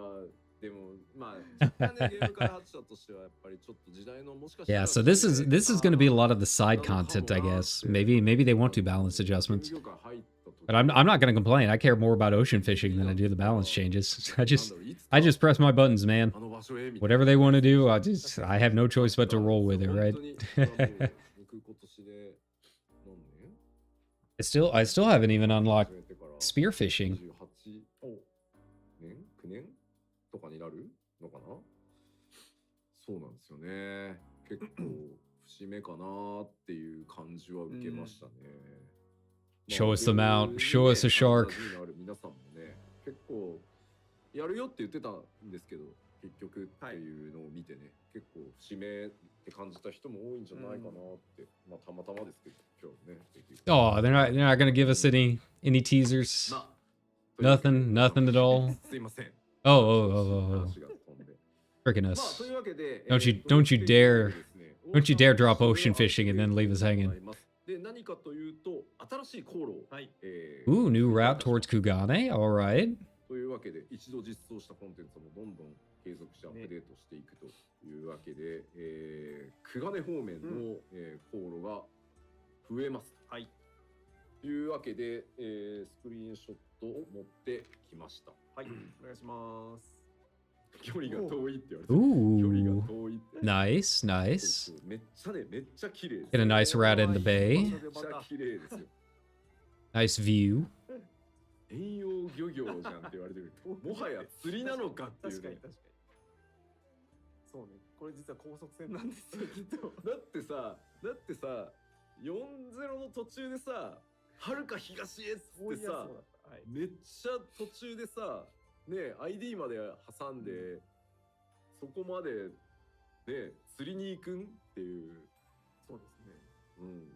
でもまあ若干ねゲーム開発者としてはやっぱりちょっと時代のもしかしたら Yeah, so this is going to be a lot of the side content, I guess. Maybe they won't do balance adjustments. But I'm not going to complain. I care more about ocean fishing than I do the balance changes. I just press my buttons, man. Whatever they want to do, I have no choice but to roll with it, right? I still haven't even unlocked spearfishing. 年9年とかになるのかな。そうなんですよね。結構節目かなっていう感じは受けましたね。Show us the mount. Show us a shark. 皆さんもね、結構やるよって言ってたんですけど、結局っていうのを見てね、結構節目って感じた人も多いんじゃないかなって、まあたまたまですけど、今日ね。Oh, they're not going to give us any teasers. Nothing at all. すいません。Oh. Freaking us. Don't you dare drop ocean fishing and then leave us hanging. で何かというと新しい航路を、Ooh, new route towards Kugane. All right. というわけで一度実装したコンテンツもどんどん継続してアップデートしていくというわけで、久我根方面の、航路が増えます。はい。というわけで、スクリーンショットを持ってきました。はい、お願いします。距離が遠いって言われて。Ooh. Nice. めっちゃ綺麗です。Get a nice route in the bay. めっちゃ綺麗ですよ。Nice view. 遠洋漁業じゃんって言われてる。もはや釣りなのかっていう、ね。確かに。そうね。これ実は高速船なんですよ、きっと。だってさ、40の途中でさ、はるか東へっつってさ、めっちゃ途中でさ、ね、ID まで挟んで、そこまでね、釣りに行くんっていう。そうですね。うん。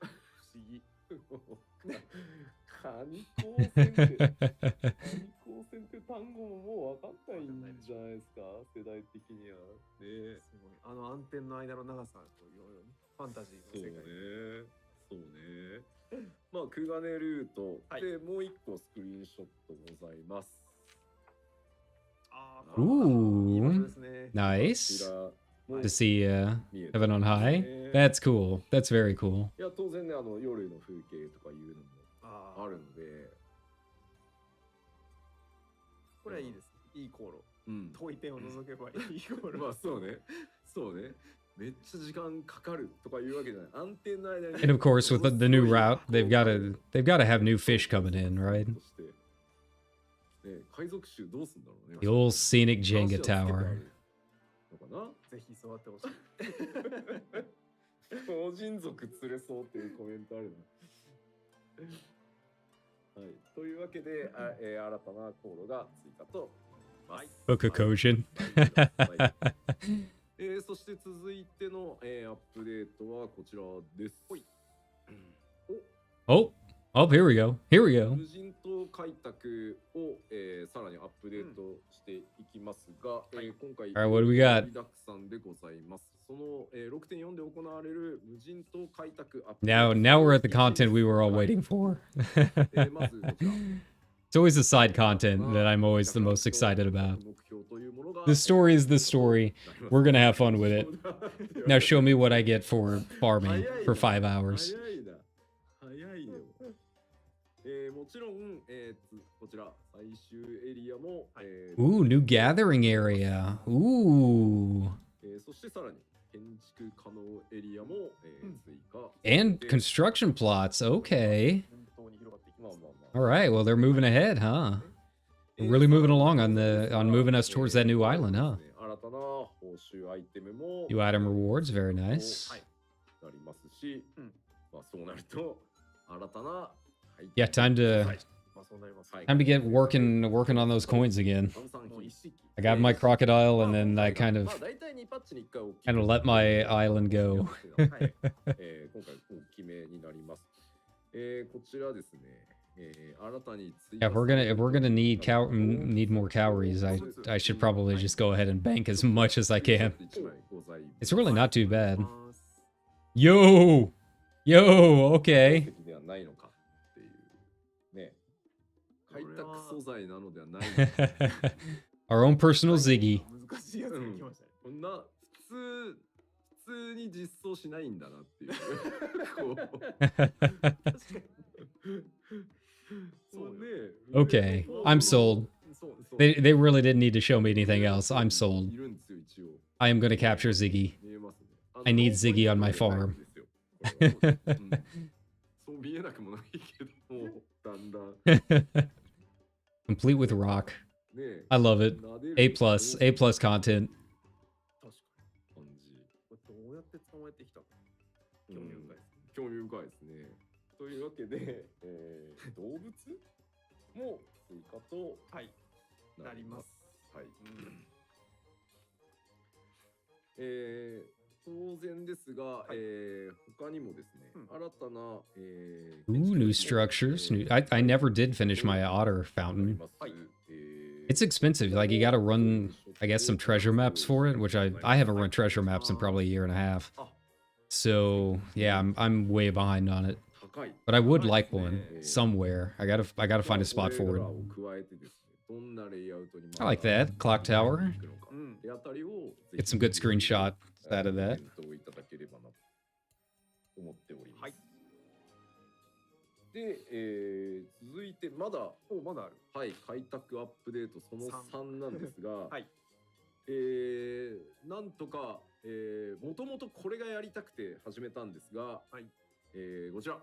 不思議。観光船って単語ももうわかんないんじゃないですか、世代的には。ね、すごい。アンテンの間の長さといろいろファンタジーの世界。そうね。まあ、クガネルートでもう一個スクリーンショットございます。Ooh, nice to see heaven on high. That's cool. That's very cool. いや、当然ね、夜の風景とかいうのもあるので、これはいいです。いい航路。遠い点を除けばいい航路。まあ、そうね。めっちゃ時間かかるとかいうわけじゃない。安定の間に。And of course, with the new route, they've got to have new fish coming in, right? 海賊衆どうすんだろうね。 The old scenic Jenga tower. ぜひ座ってほしい。超人族釣れそうっていうコメントあるな。はい。というわけで、新たな航路が追加となります。Book a Kojin. そして続いての、アップデートはこちらです。Oh, here we go. 無人島開拓を、さらにアップデートしていきますが、今回 Alright, what do we got? 盛りだくさんでございます。その、6.4 で行われる無人島開拓アップデート。Now we're at the content we were all waiting for. まずこちら。It's always the side content that I'm always the most excited about. The story is the story. We're gonna have fun with it. Now show me what I get for farming for 5 hours. もちろん、こちら最終エリアも、Ooh, new gathering area. Ooh. そしてさらに建築可能エリアも、追加。And construction plots. Okay. All right. Well, they're moving ahead, huh? They're really moving along on moving us towards that new island, huh? 新たな報酬アイテムも New item rewards. Very nice. なりますし、まあそうなると新たな Yeah, time to get working on those coins again. もう一式 I got my crocodile and then I kind まあ of 大体2パッチに1回大きい kind of let my island go. 今回大きめになります。こちらですね、新たに追 Yeah, 加 if we're gonna need need more calories, I should probably just go ahead and bank as much as I can. It's really not too bad. Yo, okay. ではないのかっていうね。開拓素材なのではない Our own personal Ziggy. 難しいやつが来ましたね。こんな普通に実装しないんだなっていう。こう Okay, I'm sold. They really didn't need to show me anything else. I'm sold. I am gonna capture Ziggy. I need Ziggy on my farm. そう見えなくもないけども、だんだん Complete with rock. ね I love it. A plus content. 確かに。感じ。これどうやって捕まえてきたの？興味深いです。興味深いですね。というわけで、動物も追加とはい。なります。はい。当然ですが、他にもですね、新たな、Ooh, new structures. I never did finish my otter fountain. It's expensive. Like you gotta run, I guess, some treasure maps for it, which I haven't run treasure maps in probably a year and a half. So yeah, I'm way behind on it. But I would like one somewhere. I gotta find a spot for it. I like that clock tower. Get some good screenshots out of that. で、続いてまだまだある。はい開拓アップデートその3なんですが、はい。なんとかもともとこれがやりたくて始めたんですが、はいこちら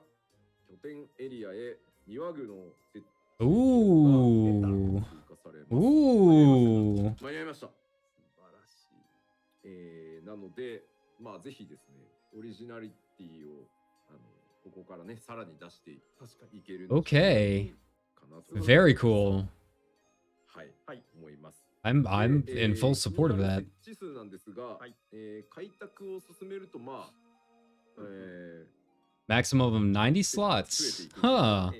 拠点エリアへ庭具の設 Ooh. 追加されます。 Ooh. 間に合いました。素晴らしい。なのでまあぜひですねオリジナリティをここからねさらに出していけるんじゃない Okay. かなと Very cool. はい思います。 I'm in full support of that. 設置数なんですが、開拓を進めるとまあ、Maximum of 90 slots. Huh.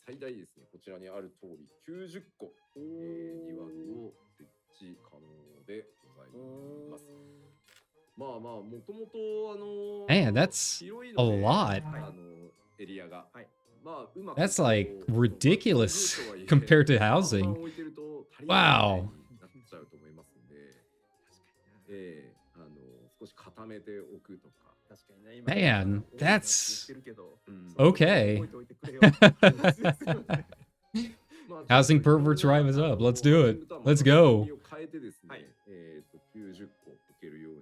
最大ですねこちらにある通り90個、庭具を設置可能でございます。まあまあもともとMan, that's 広い a ので lot. エリアが、まあうまく That's like こう ridiculous まあ compared to 看板 housing. を置いてると足りない Wow. みたいになっちゃうと思いますんで、少し固めておくとか。確かにね。 Man, that's 言ってるけど okay. 置いておいてくれよ。 Housing perverts rise up. Let's do it. Let's go. 変えてですね、90個置けるように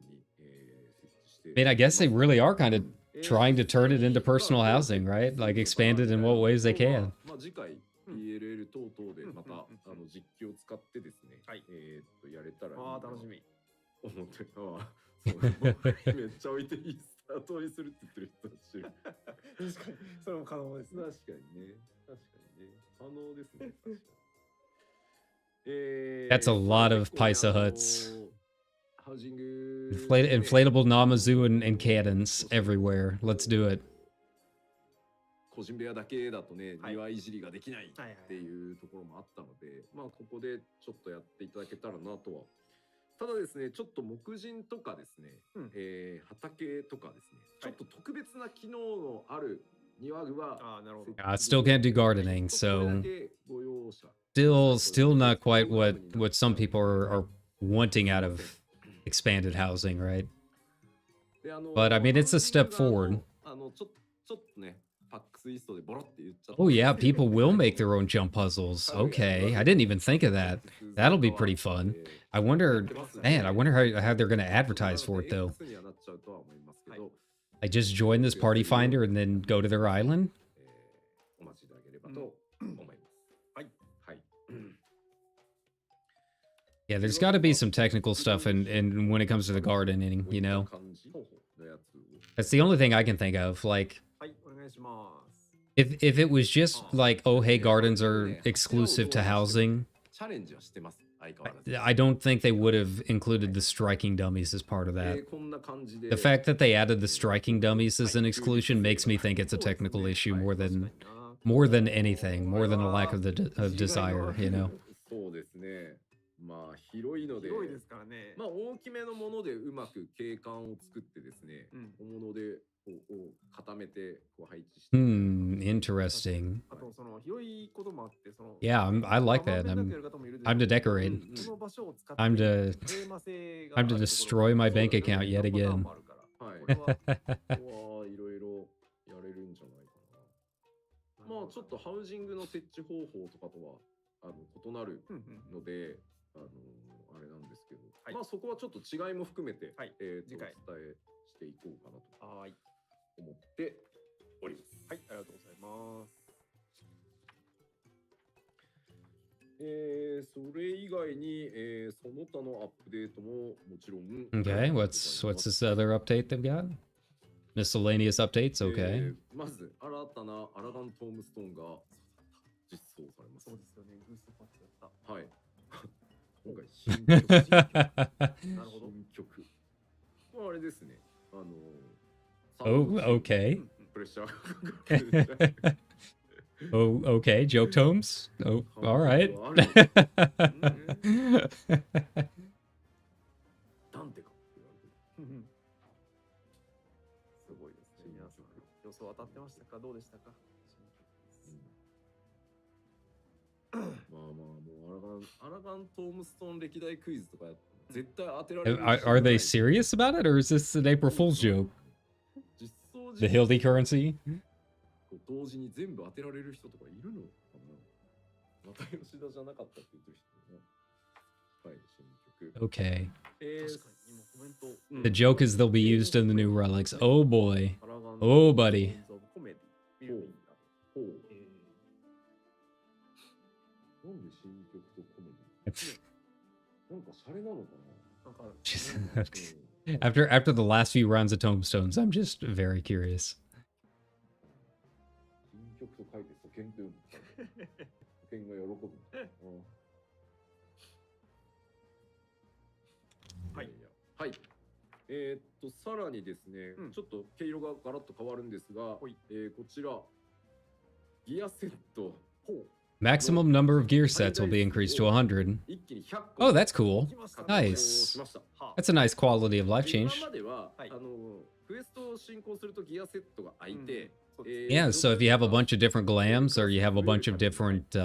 設置して。 I mean, I guess they really are kind of trying to turn it into personal housing, right? Like expand it in what ways they can. まあ次回 PLL 等々でまた実機を使ってですね、やれたらいいな。ああ楽しみ。思ってそうめっちゃ置いていいスタートにするって言ってる人たち。確かにそれも可能ですね。確かにね。可能ですね。確かに。That's a lot of Paisa huts. ハウジング Inflatable Namazu and cannons everywhere. Let's do it. 個人部屋だけだとね、庭いじりができないっていうところもあったので、まあここでちょっとやっていただけたらなとは。ただですね、ちょっと木人とかですね、畑とかですね、ちょっと特別な機能のある庭具は、I still can't do gardening, so ご容赦 still not quite what some people are wanting out of expanded housing, right? で But I mean, it's a step forward. ちょっとね、パックスイーストでボロって言っちゃった。 Oh yeah, people will make their own jump puzzles. Okay, I didn't even think of that. That'll be pretty fun. I wonder how they're gonna advertise for it though. I just join this party finder and then go to their island. お待ちいただければと思います。はい。はい。 Yeah, there's got to be some technical stuff in when it comes to the gardening, you know. That's the only thing I can think of. Like, はいお願いします。 if it was just like, oh hey, gardens are exclusive to housing, チャレンジはしてます。相変わらず。 I don't think they would have included the striking dummies as part of that. こんな感じで The fact that they added the striking dummies as an exclusion makes me think it's a technical issue more than anything, more than a lack of of desire, you know. そうですね。まあ広いので、広いですからね。まあ大きめのものでうまく景観を作ってですね、小物でこう固めてこう配置して。Interesting. あとその広いこともあってその。Yeah, I like that. I'm to decorate. I'm to destroy my bank account yet again. はい。ここはいろいろやれるんじゃないかな。まあちょっとハウジングの設置方法とかとは異なるので、あれなんですけど、まあそこはちょっと違いも含めて、次回お伝えしていこうかなと思っております。はい、ありがとうございます。それ以外に、その他のアップデートももちろん。Okay, what's this other update they've got? Miscellaneous updates, okay. まず新たなアラガントームストーンが実装されます。そうですよね。グースパッチだった。はい。今回新曲。なるほど。新曲。あれですね。Oh, okay. プレッシャー。Oh, okay. Joke tomes. Oh, all right. なんてかって言われて。すごいですね。皆さん予想当たってましたか？どうでしたか？まあまあもうアラガントームストーン歴代クイズとかやって絶対当てられる。Are they serious about it, or is this an April Fool's joke? The Hildy currency? 同時に全部当てられる人とかいるのかな。また吉田じゃなかったって言ってる人ね。はい、新曲。Okay. 確かに今コメント。 The joke is they'll be used in the new relics. Oh boy. Oh buddy. なんで新曲とコメディなんかシャレなのかな。 After the last few rounds of tombstones, I'm just very curious. 新曲と書いて保険と読む。保険が喜ぶ。はい。はい。さらにですね、ちょっと毛色がガラッと変わるんですが、こちらギアセット。Maximum number of gear sets will be increased to 100. Oh, that's cool. Nice. That's a nice quality of life change. Yeah, so if you have a bunch of different glams, or you have a bunch of different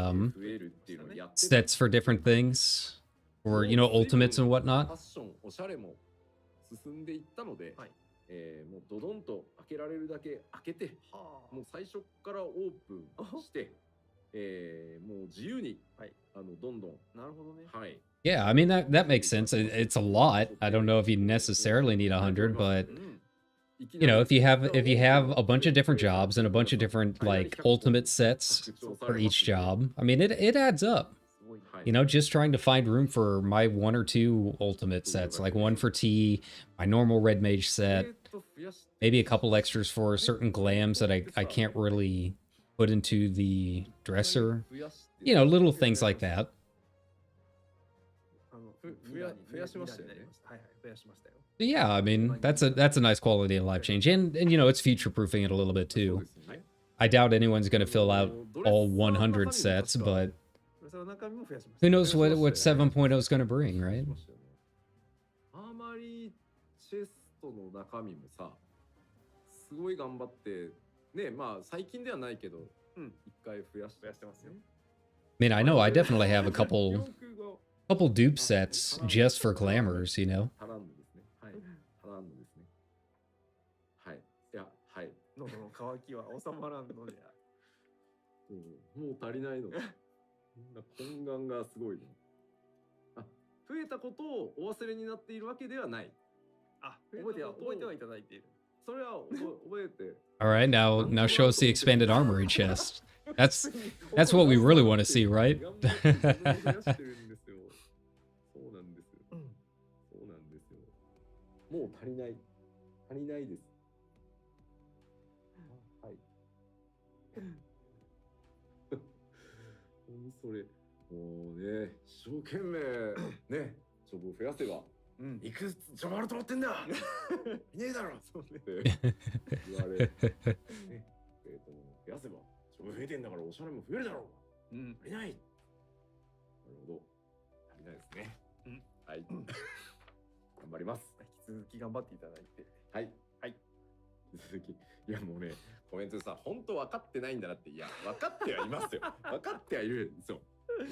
sets for different things, or, you know, ultimates and whatnot. 進んでいったので、もうドドンと開けられるだけ開けて、もう最初からオープンして、もう自由に、どんどん。なるほどね。はい。Yeah, I mean that makes sense. It's a lot. I don't know if you necessarily need 100, but you know, if you have a bunch of different jobs and a bunch of different like ultimate sets for each job, I mean it adds up. You know, just trying to find room for my 1 or 2 ultimate sets, like one for T, my normal red mage set, maybe a couple extras for certain glams that I can't really put into the dresser. You know, little things like that. Yeah, I mean, that's a nice quality of life change, and you know, it's future proofing it a little bit too. I doubt anyone's going to fill out all 100 sets, but who knows what 7.0 is going to bring, right? アーマリーチェストの中身もさ、すごい頑張ってね、まあ最近ではないけど、一回増やしてますよ。I mean, I know I definitely have a couple dupe sets just for glamours, you know. ハランドですね。はい。ハランドですね。はい。いや、はい。喉の渇きは収まらんので。もう足りないの。懇願がすごいね。あ、増えたことをお忘れになっているわけではない。あ、覚えてはいただいている。それは覚えて。All right, now show us the expanded armory chest. That's what we really want to see, right? そうなんですよ。そうなんですよ。もう足りないです。はい。それ、もうね、一生懸命ね、ジョブを増やせば、いくつジョブあると思ってんだいねえだろって言われ、ね、増やせば、ジョブ増えてんだからおしゃれも増えるだろう。足りない。なるほど。足りないですね。はい。頑張ります。引き続き頑張っていただいて。はい。はい。引き続き。いやもうね、コメントでさ、本当分かってないんだなって、いや、分かってはいますよ。分かってはいるんですよ。もう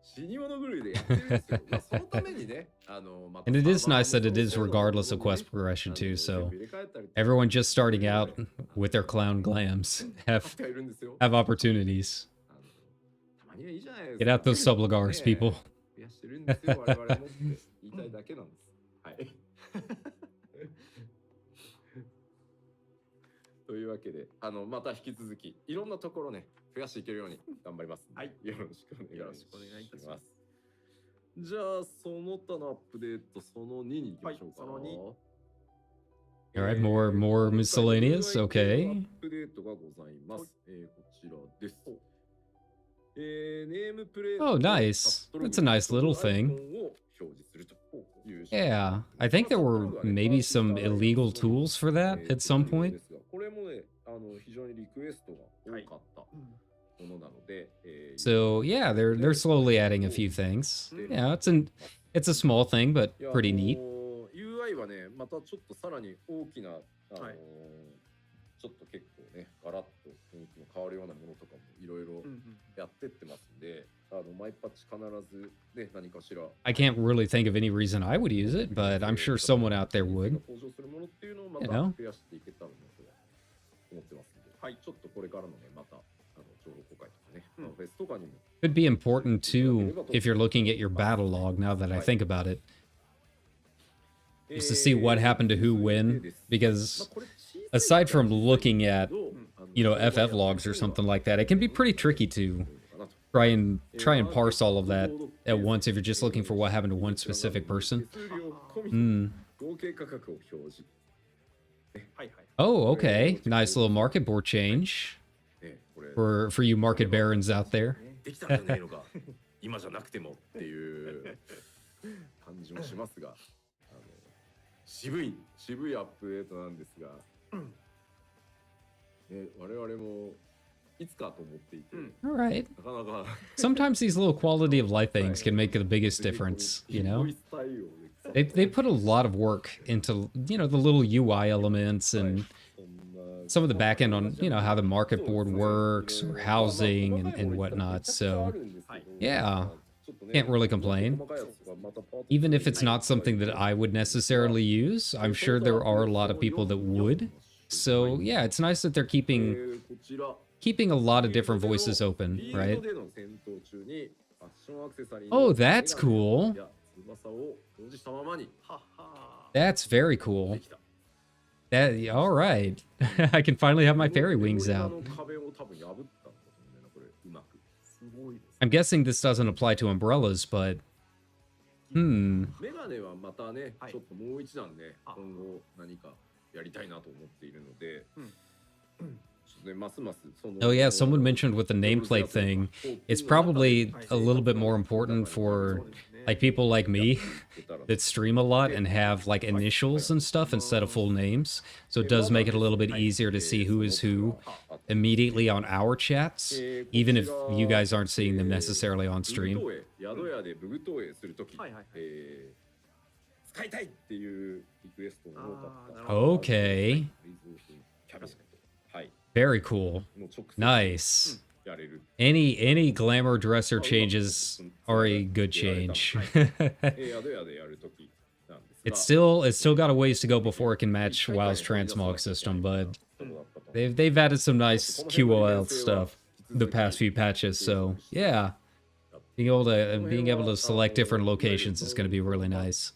死に物狂いでやってるんですよ。まあそのためにね、And it is nice that it is regardless of quest progression too, so everyone just starting out with their clown glams have opportunities. Get out those sublagars, people. 増やしてるんですよ、我々もって言いたいだけなんです。はい。というわけで、また引き続きいろんなところね、増やしていけるように頑張ります。はい、よろしくお願いいたします。じゃあ、その他のアップデート、その2に行きましょうか。その2。All right, more miscellaneous. Okay. アップデートがございます。こちらです。Oh, nice. That's a nice little thing. Yeah, I think there were maybe some illegal tools for that at some point. So yeah, they're slowly adding a few things. Yeah, it's a small thing, but pretty neat. UI はね、またちょっとさらに大きなちょっと結構ね、ガラッと雰囲気の変わるようなものとかもいろいろやってってますんで、毎パッチ必ずね、何かしら。I can't really think of any reason I would use it, but I'm sure someone out there would. 向上するものっていうのをまた増やしていけたらなと思ってますんで、はい、ちょっとこれからのね、また情報公開とかね、フェスとかにも。Could be important too if you're looking at your battle log. Now that I think about it, just to see what happened to who when, because aside from looking at, you know, FF logs or something like that, it can be pretty tricky to try and parse all of that at once if you're just looking for what happened to one specific person. Oh, okay. Nice little market board change for you market barons out there. 今じゃなくてもっていう感じもしますが、渋いアップデートなんですが、ね、我々もいつかと思っていて、All right. なかなか Sometimes these little quality of life things can make the biggest difference, you know? They put a lot of work into, you know, the little UI elements and some of the back end on, you know, how the market board works or housing and whatnot. So, yeah, can't really complain. Even if it's not something that I would necessarily use, I'm sure there are a lot of people that would. So, yeah, it's nice that they're keeping a lot of different voices open, right? Oh, that's cool. That's very cool. All right. I can finally have my fairy wings out. I'm guessing this doesn't apply to umbrellas, but... メガネはまたね、ちょっともう一段ね、今後何かやりたいなと思っているので、Oh yeah, someone mentioned with the nameplate thing, it's probably a little bit more important for like people like me that stream a lot and have like initials and stuff instead of full names. So it does make it a little bit easier to see who is who immediately on our chats, even if you guys aren't seeing them necessarily on stream. Okay. Very cool. Nice. Any glamour dresser changes are a good change. It's still got a ways to go before it can match WoW's transmog system, but they've added some nice QOL stuff the past few patches, so yeah. Being able to select different locations is going to be really nice.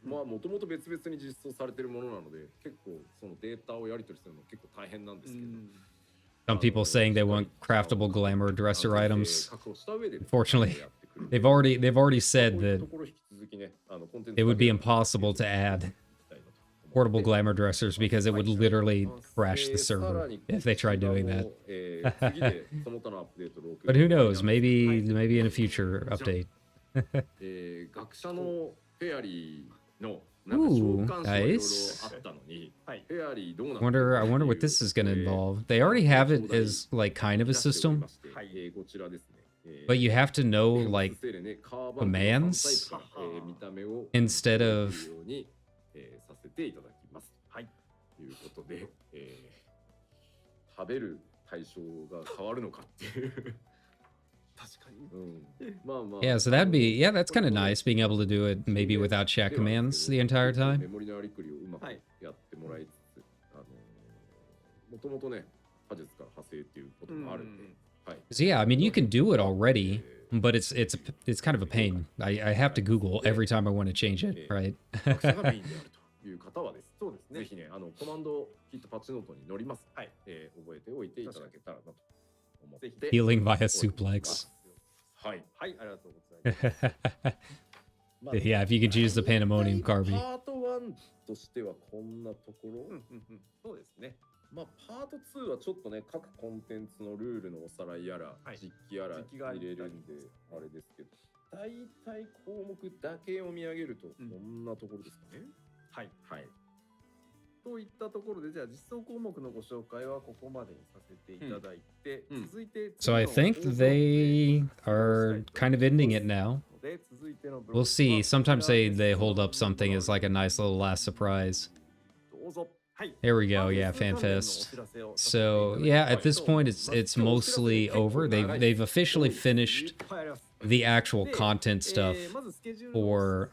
まあもともと別々に実装されているものなので、結構そのデータをやり取りするの結構大変なんですけど。Some people saying they want craftable glamour dresser items. Unfortunately, they've already said that it would be impossible to add. portable glamour dressers because it would literally crash the server if they tried doing that. But who knows? Maybe in a future update. Ooh, nice. I wonder what this is going to involve. They already have it as like kind of a system, but you have to know like commands instead of させていただきます。はい。ということで、食べる対象が変わるのかっていう。確かに。まあまあ。Yeah, so that's kind of nice being able to do it maybe without chat commands the entire time. メモリのやりくりをうまくやってもらいつつ、もともとね、果実から派生っていうこともあるんで。はい。So yeah, I mean you can do it already, but it's kind of a pain. I have to Google every time I want to change it, right? いう方はです。そうですね。ぜひね、コマンドきっとパッチノートに載ります。はい。覚えておいていただけたらなと思って。Healing via suplex. はい。はい、ありがとうございます。Yeah, if you could choose the Pandemonium Carby. パート1としてはこんなところ。そうですね。まあパート2はちょっとね、各コンテンツのルールのおさらいやら、実機やら入れるんであれですけど、大体項目だけ読み上げるとこんなところですかね。はい。はい。といったところで、じゃあ実装項目のご紹介はここまでにさせていただいて、続いて。So I think they are kind of ending it now. We'll see. Sometimes they hold up something as like a nice little last surprise. There we go. Yeah, FanFest. So yeah, at this point it's mostly over. They've officially finished the actual content stuff for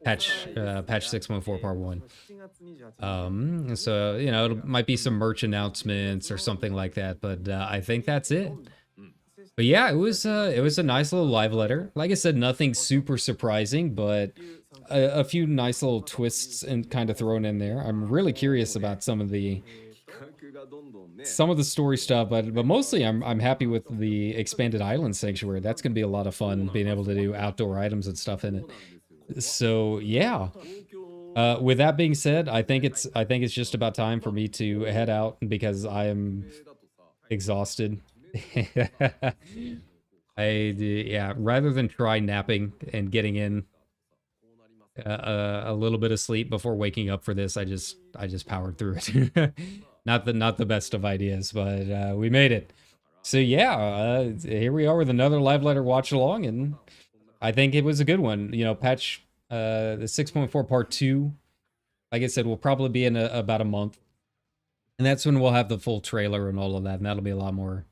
patch 6.4 part 1. So you know, it might be some merch announcements or something like that, but I think that's it. But yeah, it was a nice little live letter. Like I said, nothing super surprising, but a few nice little twists and kind of thrown in there. I'm really curious about some of the story stuff, but mostly I'm happy with the expanded island sanctuary. That's gonna be a lot of fun being able to do outdoor items and stuff in it. So yeah. With that being said, I think it's just about time for me to head out because I am exhausted. Yeah, rather than try napping and getting in a little bit of sleep before waking up for this, I just powered through it. not the best of ideas, but we made it. So yeah, here we are with another live letter watch along, and I think it was a good one. You know, patch the 6.4 part 2, like I said, will probably be in about a month, and that's when we'll have the full trailer and all of that, and that'll be a lot more,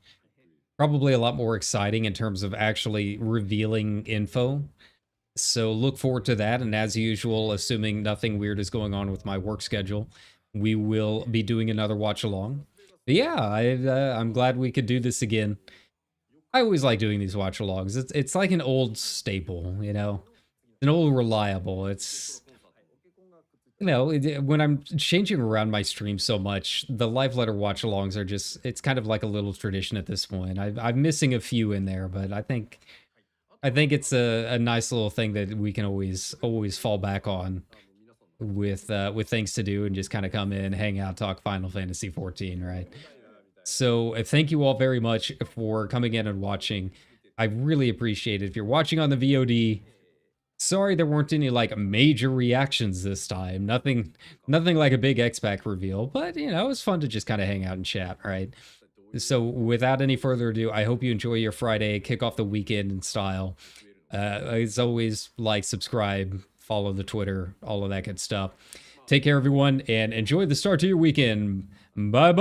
probably a lot more exciting in terms of actually revealing info. So look forward to that, and as usual, assuming nothing weird is going on with my work schedule, we will be doing another watch along. But yeah, I'm glad we could do this again. I always like doing these watch alongs. It's like an old staple, you know, an old reliable. It's, you know, when I'm changing around my stream so much, the live letter watch alongs are just, it's kind of like a little tradition at this point. I'm missing a few in there, but I think it's a nice little thing that we can always fall back on with things to do and just kind of come in, hang out, talk Final Fantasy XIV, right? So thank you all very much for coming in and watching. I really appreciate it. If you're watching on the VOD, sorry there weren't any like major reactions this time. Nothing like a big X-Pack reveal, but you know, it was fun to just kind of hang out and chat, right? So without any further ado, I hope you enjoy your Friday, kick off the weekend in style. As always, like, subscribe, follow the Twitter, all of that good stuff. Take care, everyone, and enjoy the start to your weekend. Bye-bye.